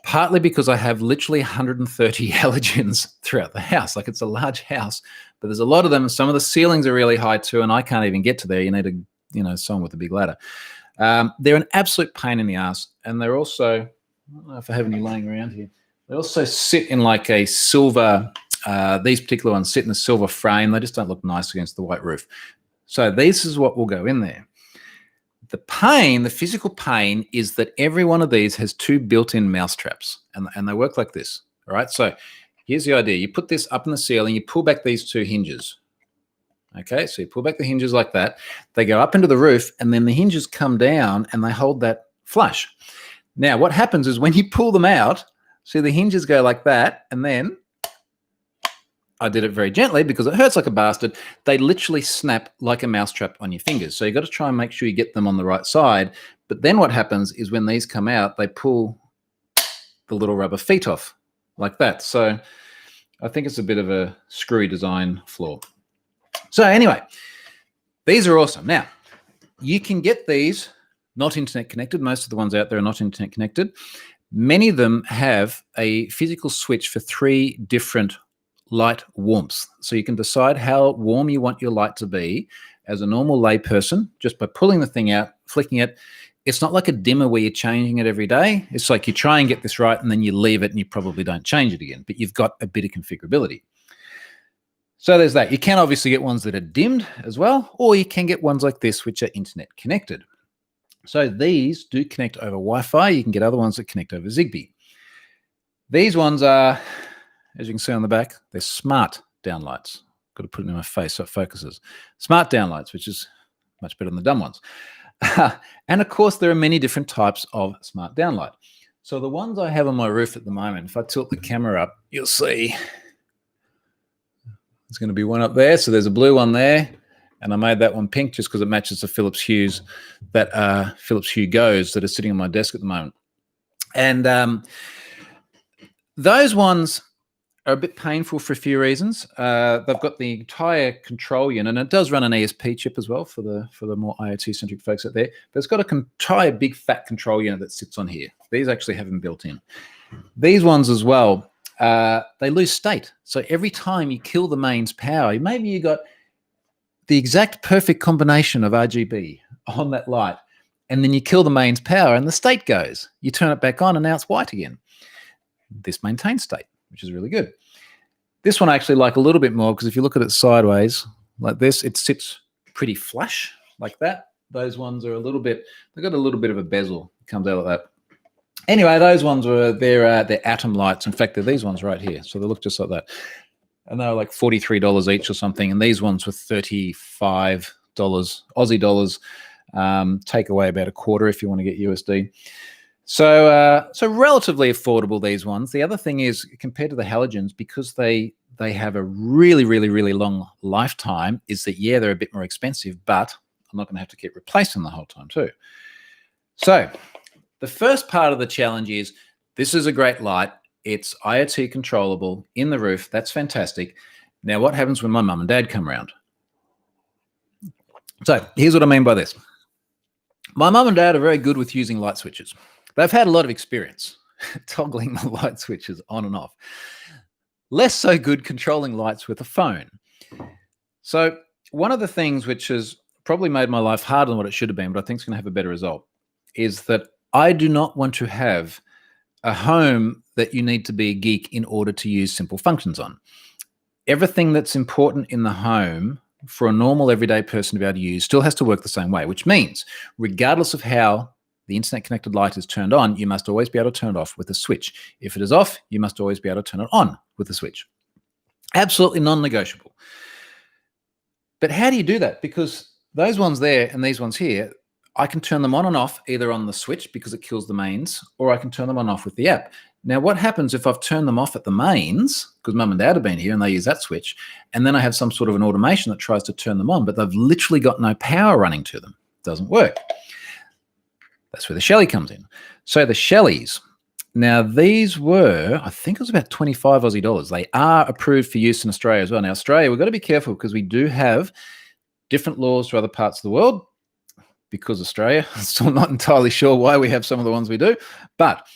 [SPEAKER 1] partly because I have literally 130 halogens throughout the house. Like, it's a large house, but there's a lot of them. Some of the ceilings are really high too, and I can't even get to there. You need someone with a big ladder. They're an absolute pain in the ass, and they're also, I don't know if I have any laying around here. They also sit in like a silver, these particular ones sit in a silver frame. They just don't look nice against the white roof. So this is what will go in there. The pain, the physical pain, is that every one of these has two built-in mouse traps, and they work like this. All right, so here's the idea. You put this up in the ceiling, you pull back these two hinges. Okay, so you pull back the hinges like that. They go up into the roof, and then the hinges come down, and they hold that flush. Now, what happens is when you pull them out, see the hinges go like that, and then I did it very gently because it hurts like a bastard. They literally snap like a mousetrap on your fingers. So you got to try and make sure you get them on the right side. But then what happens is when these come out, they pull the little rubber feet off like that. So I think it's a bit of a screwy design flaw. So anyway, these are awesome. Now, you can get these not internet connected. Most of the ones out there are not internet connected. Many of them have a physical switch for 3 different light warmths. So you can decide how warm you want your light to be as a normal lay person just by pulling the thing out, flicking it. It's not like a dimmer where you're changing it every day. It's like you try and get this right and then you leave it and you probably don't change it again, but you've got a bit of configurability. So there's that. You can obviously get ones that are dimmed as well, or you can get ones like this, which are internet connected. So these do connect over Wi-Fi. You can get other ones that connect over Zigbee. These ones are, as you can see on the back, they're smart downlights. Got to put it in my face so it focuses. Smart downlights, which is much better than the dumb ones. And of course, there are many different types of smart downlight. So the ones I have on my roof at the moment, if I tilt the camera up, you'll see there's going to be one up there. So there's a blue one there, and I made that one pink just because it matches the Philips Hues that Philips Hue Goes that are sitting on my desk at the moment. And those ones are a bit painful for a few reasons. They've got the entire control unit, and it does run an ESP chip as well for the more IoT-centric folks out there. But it's got an entire big fat control unit that sits on here. These actually have them built in. These ones as well, they lose state. So every time you kill the mains power, maybe you got the exact perfect combination of RGB on that light, and then you kill the mains power and the state goes. You turn it back on and now it's white again. This maintains state, which is really good. This one I actually like a little bit more because if you look at it sideways like this, it sits pretty flush like that. Those ones are they've got a little bit of a bezel. It comes out like that. Anyway, those ones they're atom lights. In fact, they're these ones right here. So they look just like that. And they were like $43 each or something. And these ones were $35 Aussie dollars. Take away about a quarter if you want to get USD. So relatively affordable, these ones. The other thing is, compared to the halogens, because they have a really, really, really long lifetime, is that, yeah, they're a bit more expensive, but I'm not going to have to keep replacing them the whole time too. So the first part of the challenge is, this is a great light. It's IoT controllable in the roof. That's fantastic. Now, what happens when my mum and dad come around? So here's what I mean by this. My mum and dad are very good with using light switches. They've had a lot of experience toggling the light switches on and off. Less so good controlling lights with a phone. So one of the things which has probably made my life harder than what it should have been, but I think it's going to have a better result, is that I do not want to have a home that you need to be a geek in order to use simple functions on. Everything that's important in the home for a normal everyday person to be able to use still has to work the same way, which means regardless of how the internet connected light is turned on, you must always be able to turn it off with a switch. If it is off, you must always be able to turn it on with a switch. Absolutely non-negotiable. But how do you do that? Because those ones there and these ones here, I can turn them on and off either on the switch because it kills the mains, or I can turn them on and off with the app. Now, what happens if I've turned them off at the mains, because mum and dad have been here and they use that switch, and then I have some sort of an automation that tries to turn them on, but they've literally got no power running to them? It doesn't work. That's where the Shelly comes in. So the Shellys, now these were, I think it was about 25 Aussie dollars. They are approved for use in Australia as well. Now, Australia, we've got to be careful because we do have different laws to other parts of the world. Because Australia, I'm still not entirely sure why we have some of the ones we do. But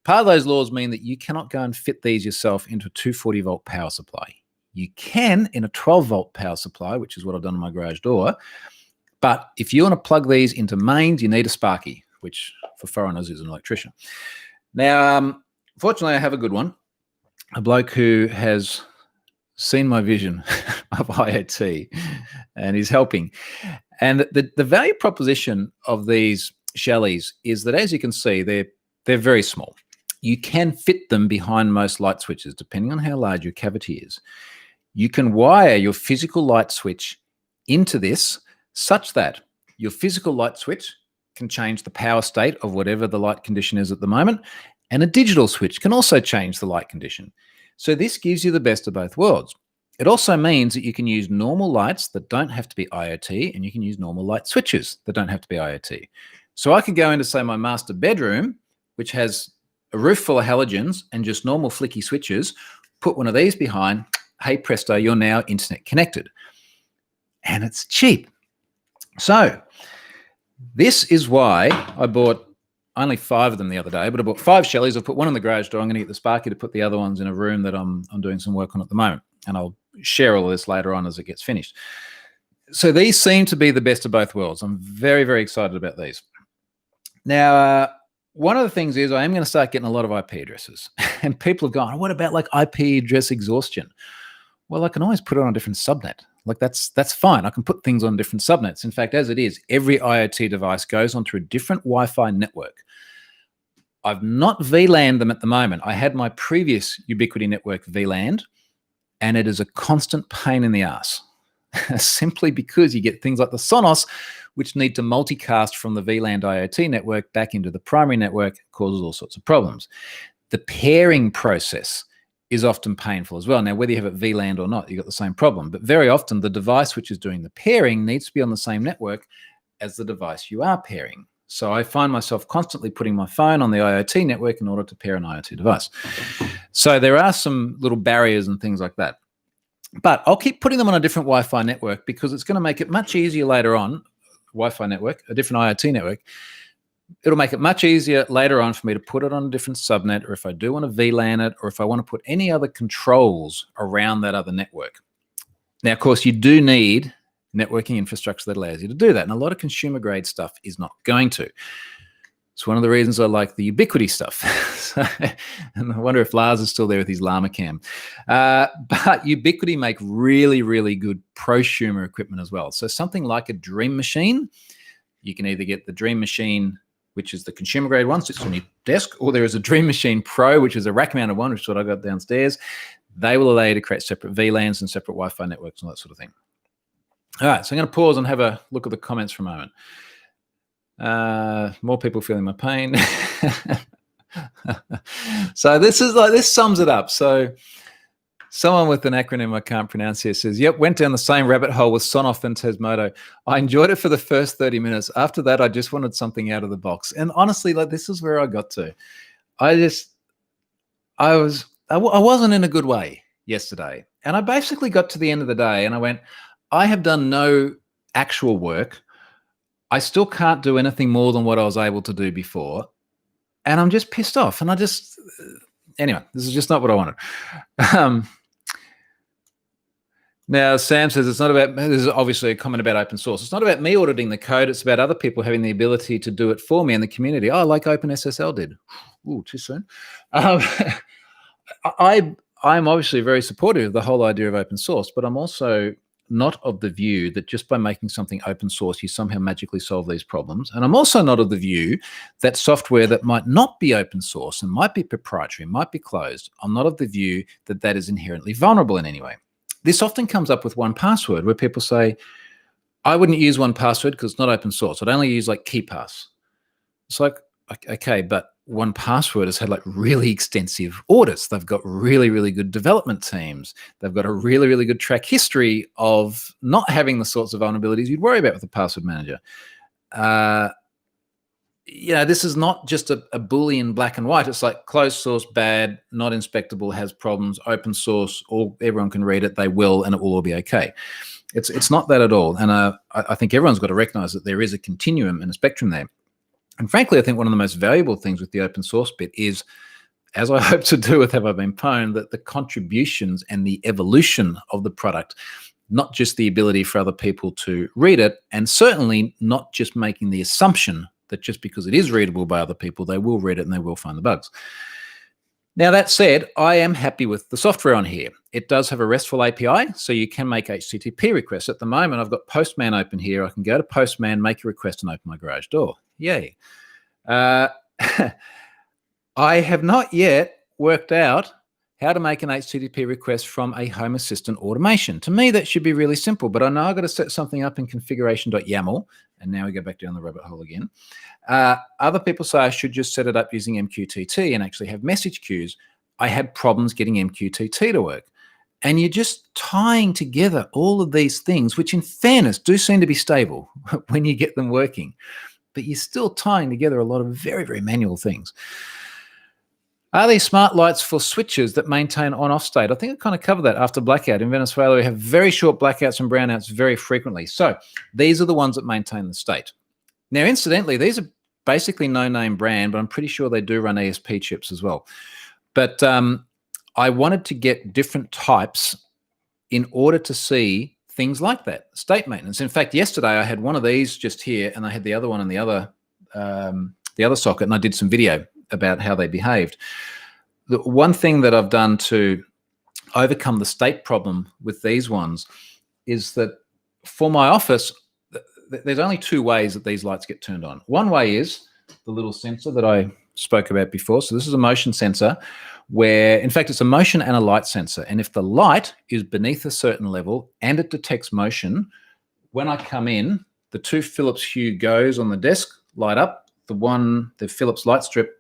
[SPEAKER 1] part of those laws mean that you cannot go and fit these yourself into a 240 volt power supply. You can in a 12 volt power supply, which is what I've done on my garage door. But if you want to plug these into mains, you need a Sparky, which for foreigners is an electrician. Now, fortunately, I have a good one. A bloke who has seen my vision of IoT and is helping. And the value proposition of these Shellys is that, as you can see, they're very small. You can fit them behind most light switches, depending on how large your cavity is. You can wire your physical light switch into this such that your physical light switch can change the power state of whatever the light condition is at the moment, and a digital switch can also change the light condition. So this gives you the best of both worlds. It also means that you can use normal lights that don't have to be IoT, and you can use normal light switches that don't have to be IoT. So I could go into, say, my master bedroom, which has a roof full of halogens and just normal flicky switches, put one of these behind, hey presto, you're now internet connected. And it's cheap. So this is why I bought only 5 of them the other day, but I bought 5 Shellys. I've put one in the garage door. I'm going to get the Sparky to put the other ones in a room that I'm doing some work on at the moment. And I'll share all of this later on as it gets finished. So these seem to be the best of both worlds. I'm very, very excited about these. Now, one of the things is I am going to start getting a lot of IP addresses. And people have gone, what about like IP address exhaustion? Well, I can always put it on a different subnet. Like that's fine. I can put things on different subnets. In fact, as it is, every IoT device goes onto a different Wi-Fi network. I've not VLANed them at the moment. I had my previous Ubiquity network VLANed, and it is a constant pain in the ass, simply because you get things like the Sonoff, which need to multicast from the VLANed IoT network back into the primary network, causes all sorts of problems. The pairing process is often painful as well. Now, whether you have it VLANed or not, you've got the same problem. But very often, the device which is doing the pairing needs to be on the same network as the device you are pairing. So I find myself constantly putting my phone on the IoT network in order to pair an IoT device. So there are some little barriers and things like that. But I'll keep putting them on a different Wi-Fi network because it's going to make it much easier later on, Wi-Fi network, a different IoT network. It'll make it much easier later on for me to put it on a different subnet, or if I do want to VLAN it, or if I want to put any other controls around that other network. Now, of course, you do need networking infrastructure that allows you to do that. And a lot of consumer grade stuff is not going to. It's one of the reasons I like the Ubiquity stuff. And I wonder if Lars is still there with his llama cam. But Ubiquity make really, really good prosumer equipment as well. So something like a Dream Machine, you can either get the Dream Machine, which is the consumer grade one, sits on your desk, or there is a Dream Machine Pro, which is a rack mounted one, which is what I got downstairs. They will allow you to create separate VLANs and separate Wi-Fi networks and all that sort of thing. All right, so I'm going to pause and have a look at the comments for a moment. More people feeling my pain. So this sums it up. So someone with an acronym I can't pronounce here says, yep, went down the same rabbit hole with Sonoff and Tesmodo. I enjoyed it for the first 30 minutes. After that, I just wanted something out of the box. And honestly, this is where I got to. I wasn't in a good way yesterday. And I basically got to the end of the day and I went, I have done no actual work. I still can't do anything more than what I was able to do before. And I'm just pissed off. And anyway, this is just not what I wanted. Now, Sam says this is obviously a comment about open source. It's not about me auditing the code. It's about other people having the ability to do it for me in the community. Oh, like OpenSSL did. Ooh, too soon. I'm obviously very supportive of the whole idea of open source, but I'm also not of the view that just by making something open source, you somehow magically solve these problems. And I'm also not of the view that software that might not be open source and might be proprietary, might be closed, I'm not of the view that that is inherently vulnerable in any way. This often comes up with 1Password, where people say, I wouldn't use 1Password because it's not open source. I'd only use like KeePass. It's like, okay, but 1Password has had like really extensive audits. They've got really, really good development teams. They've got a really, really good track history of not having the sorts of vulnerabilities you'd worry about with a password manager. This is not just a Boolean black and white. It's like closed source, bad, not inspectable, has problems, open source, everyone can read it, they will, and it will all be okay. It's not that at all. And I think everyone's got to recognize that there is a continuum and a spectrum there. And frankly, I think one of the most valuable things with the open source bit is, as I hope to do with Have I Been Pwned, that the contributions and the evolution of the product, not just the ability for other people to read it, and certainly not just making the assumption that just because it is readable by other people, they will read it and they will find the bugs. Now, that said, I am happy with the software on here. It does have a RESTful API, so you can make HTTP requests. At the moment, I've got Postman open here. I can go to Postman, make a request, and open my garage door. Yay. I have not yet worked out how to make an HTTP request from a Home Assistant automation. To me, that should be really simple, but I know I've got to set something up in configuration.yaml, and now we go back down the rabbit hole again. Other people say I should just set it up using MQTT and actually have message queues. I had problems getting MQTT to work. And you're just tying together all of these things, which in fairness do seem to be stable when you get them working. But you're still tying together a lot of very, very manual things. Are these smart lights for switches that maintain on-off state? I think I kind of covered that after blackout. In Venezuela, we have very short blackouts and brownouts very frequently. So these are the ones that maintain the state. Now, incidentally, these are basically no-name brand, but I'm pretty sure they do run ESP chips as well. But I wanted to get different types in order to see things like that, state maintenance. In fact, yesterday I had one of these just here, and I had the other one in the other socket, and I did some video about how they behaved. The one thing that I've done to overcome the state problem with these ones is that for my office, there's only two ways that these lights get turned on. One way is the little sensor that I spoke about before. So this is a motion sensor where, in fact, it's a motion and a light sensor. And if the light is beneath a certain level and it detects motion, when I come in, the two Philips Hue goes on the desk light up. The Philips light strip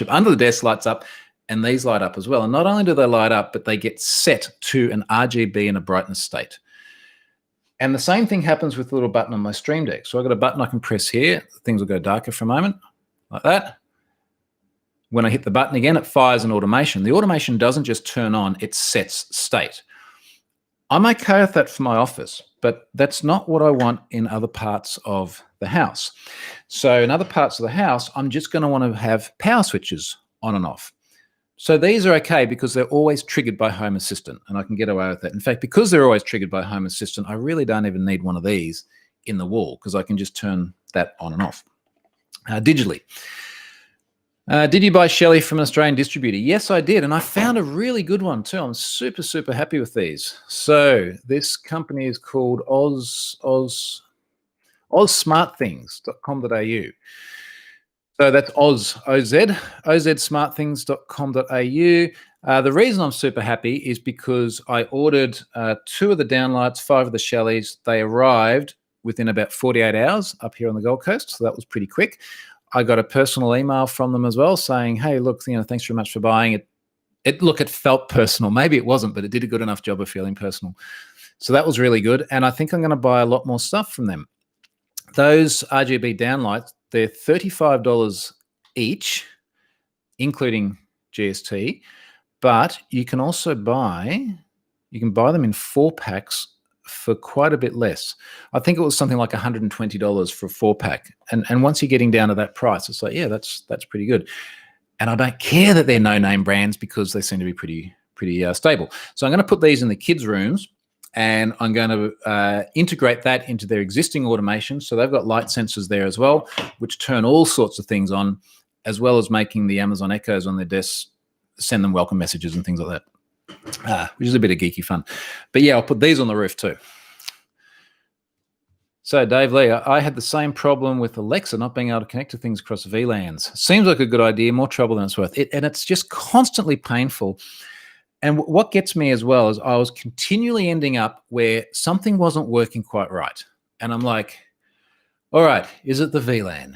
[SPEAKER 1] under the desk lights up, and these light up as well. And not only do they light up, but they get set to an RGB and a brightness state. And the same thing happens with the little button on my Stream Deck. So I've got a button I can press here. Things will go darker for a moment, like that. When I hit the button again, it fires an automation. The automation doesn't just turn on, it sets state. I'm okay with that for my office, but that's not what I want in other parts of the house. So in other parts of the house, I'm just going to want to have power switches on and off. So these are okay because they're always triggered by Home Assistant, and I can get away with that. In fact, because they're always triggered by Home Assistant, I really don't even need one of these in the wall because I can just turn that on and off. digitally. Did you buy Shelley from an Australian distributor? Yes, I did. And I found a really good one too. I'm super, super happy with these. So this company is called ozsmartthings.com.au. So that's ozsmartthings.com.au. The reason I'm super happy is because I ordered 2 of the downlights, 5 of the Shelleys. They arrived within about 48 hours up here on the Gold Coast. So that was pretty quick. I got a personal email from them as well saying, hey, look, thanks very much for buying it. It felt personal. Maybe it wasn't, but it did a good enough job of feeling personal. So that was really good. And I think I'm going to buy a lot more stuff from them. Those RGB downlights, they're $35 each, including GST. But you can also buy them in 4 packs for quite a bit less. I think it was something like $120 for a 4-pack. And once you're getting down to that price, it's like, yeah, that's pretty good. And I don't care that they're no-name brands because they seem to be pretty stable. So I'm going to put these in the kids' rooms, and I'm going to integrate that into their existing automation. So they've got light sensors there as well, which turn all sorts of things on, as well as making the Amazon Echoes on their desks send them welcome messages and things like that. Which is a bit of geeky fun. But yeah, I'll put these on the roof too. So Dave Lee, I had the same problem with Alexa not being able to connect to things across VLANs. Seems like a good idea, more trouble than it's worth. And it's just constantly painful. And what gets me as well is I was continually ending up where something wasn't working quite right. And I'm like, all right, is it the VLAN?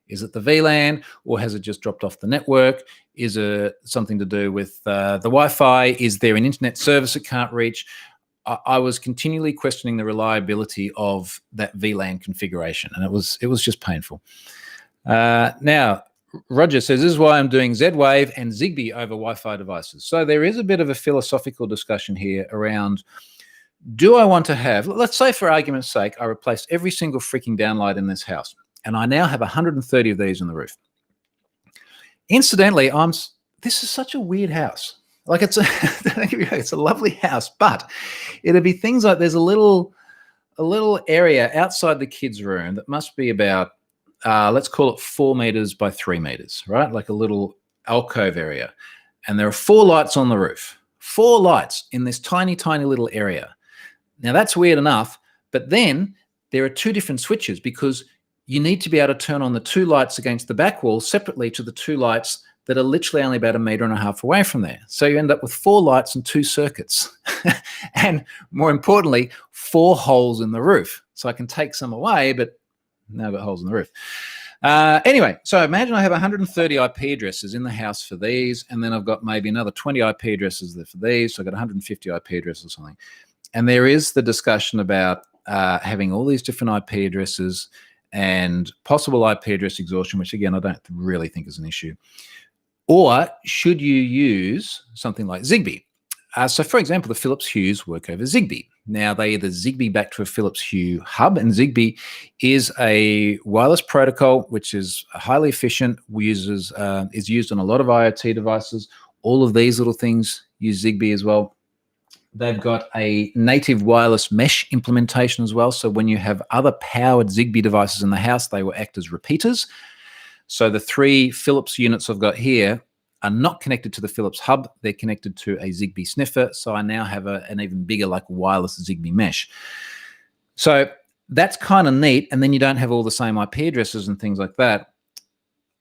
[SPEAKER 1] Is it the VLAN, or has it just dropped off the network? Is it something to do with the Wi-Fi? Is there an internet service it can't reach? I was continually questioning the reliability of that VLAN configuration, and it was just painful. Now, Roger says, this is why I'm doing Z-Wave and Zigbee over Wi-Fi devices. So there is a bit of a philosophical discussion here around, do I want to have, let's say for argument's sake, I replaced every single freaking downlight in this house, and I now have 130 of these on the roof. Incidentally, this is such a weird house. Like it's a lovely house, but it'd be things like there's a little area outside the kids' room that must be about, let's call it 4 meters by 3 meters, right? Like a little alcove area. And there are 4 lights on the roof, 4 lights in this tiny, tiny little area. Now that's weird enough, but then there are 2 different switches because you need to be able to turn on the 2 lights against the back wall separately to the 2 lights that are literally only about 1.5 meters away from there. So you end up with 4 lights and 2 circuits. And more importantly, 4 holes in the roof. So I can take some away, but now I've got holes in the roof. Anyway, so imagine I have 130 IP addresses in the house for these, and then I've got maybe another 20 IP addresses there for these. So I've got 150 IP addresses or something. And there is the discussion about having all these different IP addresses and possible IP address exhaustion, which again, I don't really think is an issue. Or should you use something like Zigbee? So for example, the Philips Hues work over Zigbee. Now they either Zigbee back to a Philips Hue hub, and Zigbee is a wireless protocol which is highly efficient, is used on a lot of IoT devices. All of these little things use Zigbee as well. They've got a native wireless mesh implementation as well. So when you have other powered Zigbee devices in the house, they will act as repeaters. So the 3 Philips units I've got here are not connected to the Philips hub. They're connected to a Zigbee sniffer. So I now have an even bigger like wireless Zigbee mesh. So that's kind of neat. And then you don't have all the same IP addresses and things like that.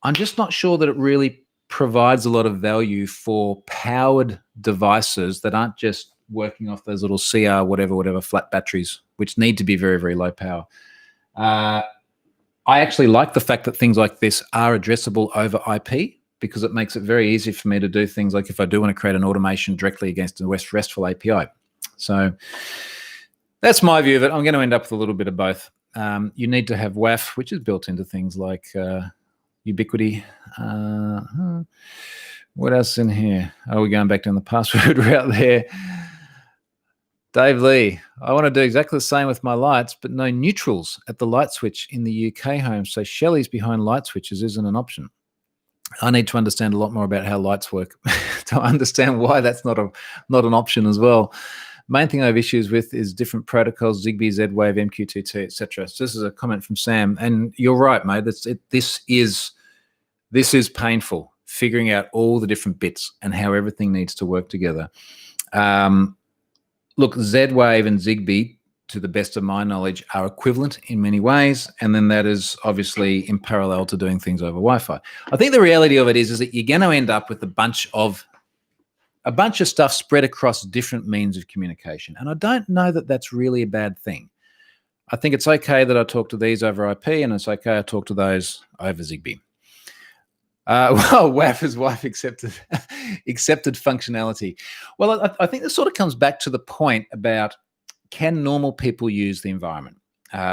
[SPEAKER 1] I'm just not sure that it really provides a lot of value for powered devices that aren't just working off those little CR, whatever, flat batteries, which need to be very, very low power. I actually like the fact that things like this are addressable over IP because it makes it very easy for me to do things like if I do want to create an automation directly against a RESTful API. So that's my view of it. I'm going to end up with a little bit of both. You need to have WAF, which is built into things like Ubiquity. What else in here? Oh, we're going back down the password route there. Dave Lee, I want to do exactly the same with my lights, but no neutrals at the light switch in the UK home. So Shelley's behind light switches isn't an option. I need to understand a lot more about how lights work to understand why that's not an option as well. Main thing I have issues with is different protocols, Zigbee, Z-Wave, MQTT, etc. So this is a comment from Sam, and you're right, mate. This is painful, figuring out all the different bits and how everything needs to work together. Look, Z-Wave and Zigbee, to the best of my knowledge, are equivalent in many ways, and then that is obviously in parallel to doing things over Wi-Fi. I think the reality of it is that you're going to end up with a bunch of stuff spread across different means of communication, and I don't know that that's really a bad thing. I think it's okay that I talk to these over IP, and it's okay I talk to those over Zigbee. Well, WAF is wife accepted functionality. Well, I think this sort of comes back to the point about, can normal people use the environment?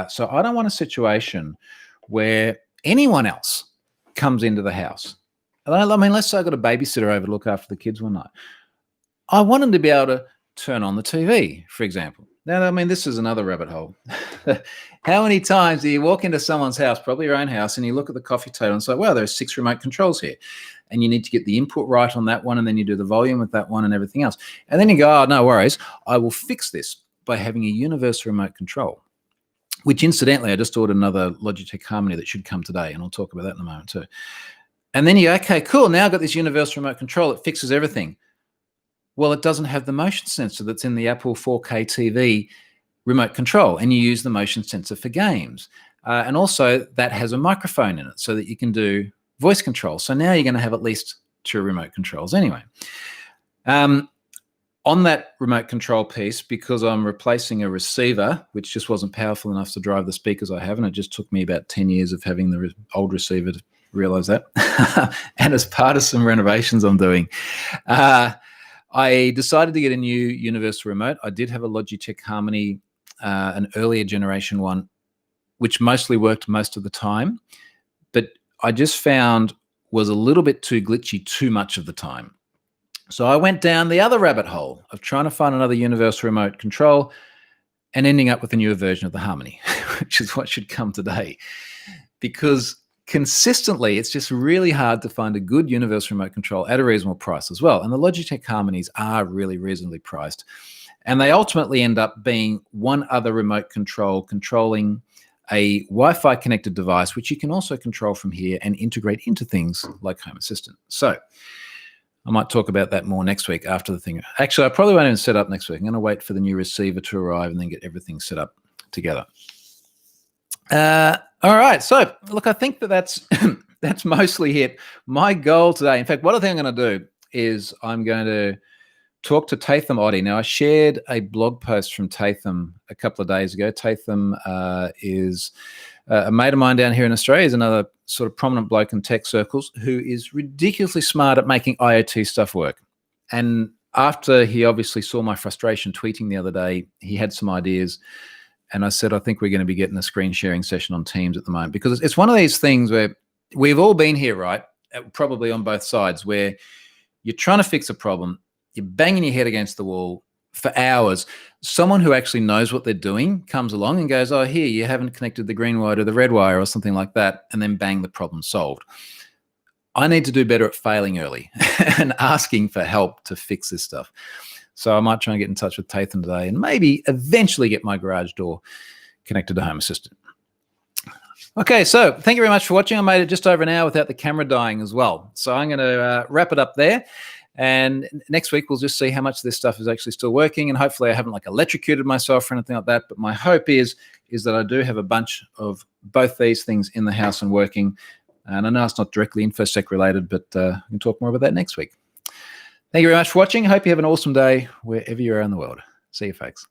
[SPEAKER 1] So I don't want a situation where anyone else comes into the house. I mean, let's say I've got a babysitter over to look after the kids one night. I want them to be able to turn on the TV, for example. Now, I mean, this is another rabbit hole. How many times do you walk into someone's house, probably your own house, and you look at the coffee table and say, wow, there are 6 remote controls here. And you need to get the input right on that one, and then you do the volume with that one and everything else. And then you go, oh, no worries, I will fix this by having a universal remote control, which incidentally, I just ordered another Logitech Harmony that should come today, and I'll talk about that in a moment too. And then you go, okay, cool, now I've got this universal remote control, it fixes everything. Well, it doesn't have the motion sensor that's in the Apple 4K TV remote control, and you use the motion sensor for games. And also that has a microphone in it so that you can do voice control. So now you're going to have at least 2 remote controls anyway. On that remote control piece, because I'm replacing a receiver, which just wasn't powerful enough to drive the speakers I have, and it just took me about 10 years of having the old receiver to realize that. And as part of some renovations I'm doing, I decided to get a new universal remote. I did have a Logitech Harmony, an earlier generation one, which mostly worked most of the time, but I just found was a little bit too glitchy too much of the time. So I went down the other rabbit hole of trying to find another universal remote control and ending up with a newer version of the Harmony, which is what should come today. Because consistently, it's just really hard to find a good universal remote control at a reasonable price as well. And the Logitech Harmonies are really reasonably priced. And they ultimately end up being one other remote control controlling a Wi-Fi connected device, which you can also control from here and integrate into things like Home Assistant. So I might talk about that more next week after the thing. Actually, I probably won't even set up next week. I'm going to wait for the new receiver to arrive and then get everything set up together. All right. So, look, I think that's mostly it. My goal today, in fact, what I think I'm going to do is I'm going to talk to Tatham Oddie. Now, I shared a blog post from Tatham a couple of days ago. Tatham is a mate of mine down here in Australia. He's another sort of prominent bloke in tech circles who is ridiculously smart at making IoT stuff work. And after he obviously saw my frustration tweeting the other day, he had some ideas. And I said, I think we're going to be getting a screen sharing session on Teams at the moment, because it's one of these things where we've all been here, right? Probably on both sides, where you're trying to fix a problem, you're banging your head against the wall for hours. Someone who actually knows what they're doing comes along and goes, oh, here, you haven't connected the green wire to the red wire or something like that, and then bang, the problem solved. I need to do better at failing early and asking for help to fix this stuff. So I might try and get in touch with Tatham today and maybe eventually get my garage door connected to Home Assistant. Okay, so thank you very much for watching. I made it just over an hour without the camera dying as well. So I'm going to wrap it up there. And next week, we'll just see how much of this stuff is actually still working. And hopefully I haven't like electrocuted myself or anything like that. But my hope is that I do have a bunch of both these things in the house and working. And I know it's not directly InfoSec related, but we can talk more about that next week. Thank you very much for watching. I hope you have an awesome day wherever you are in the world. See you, folks.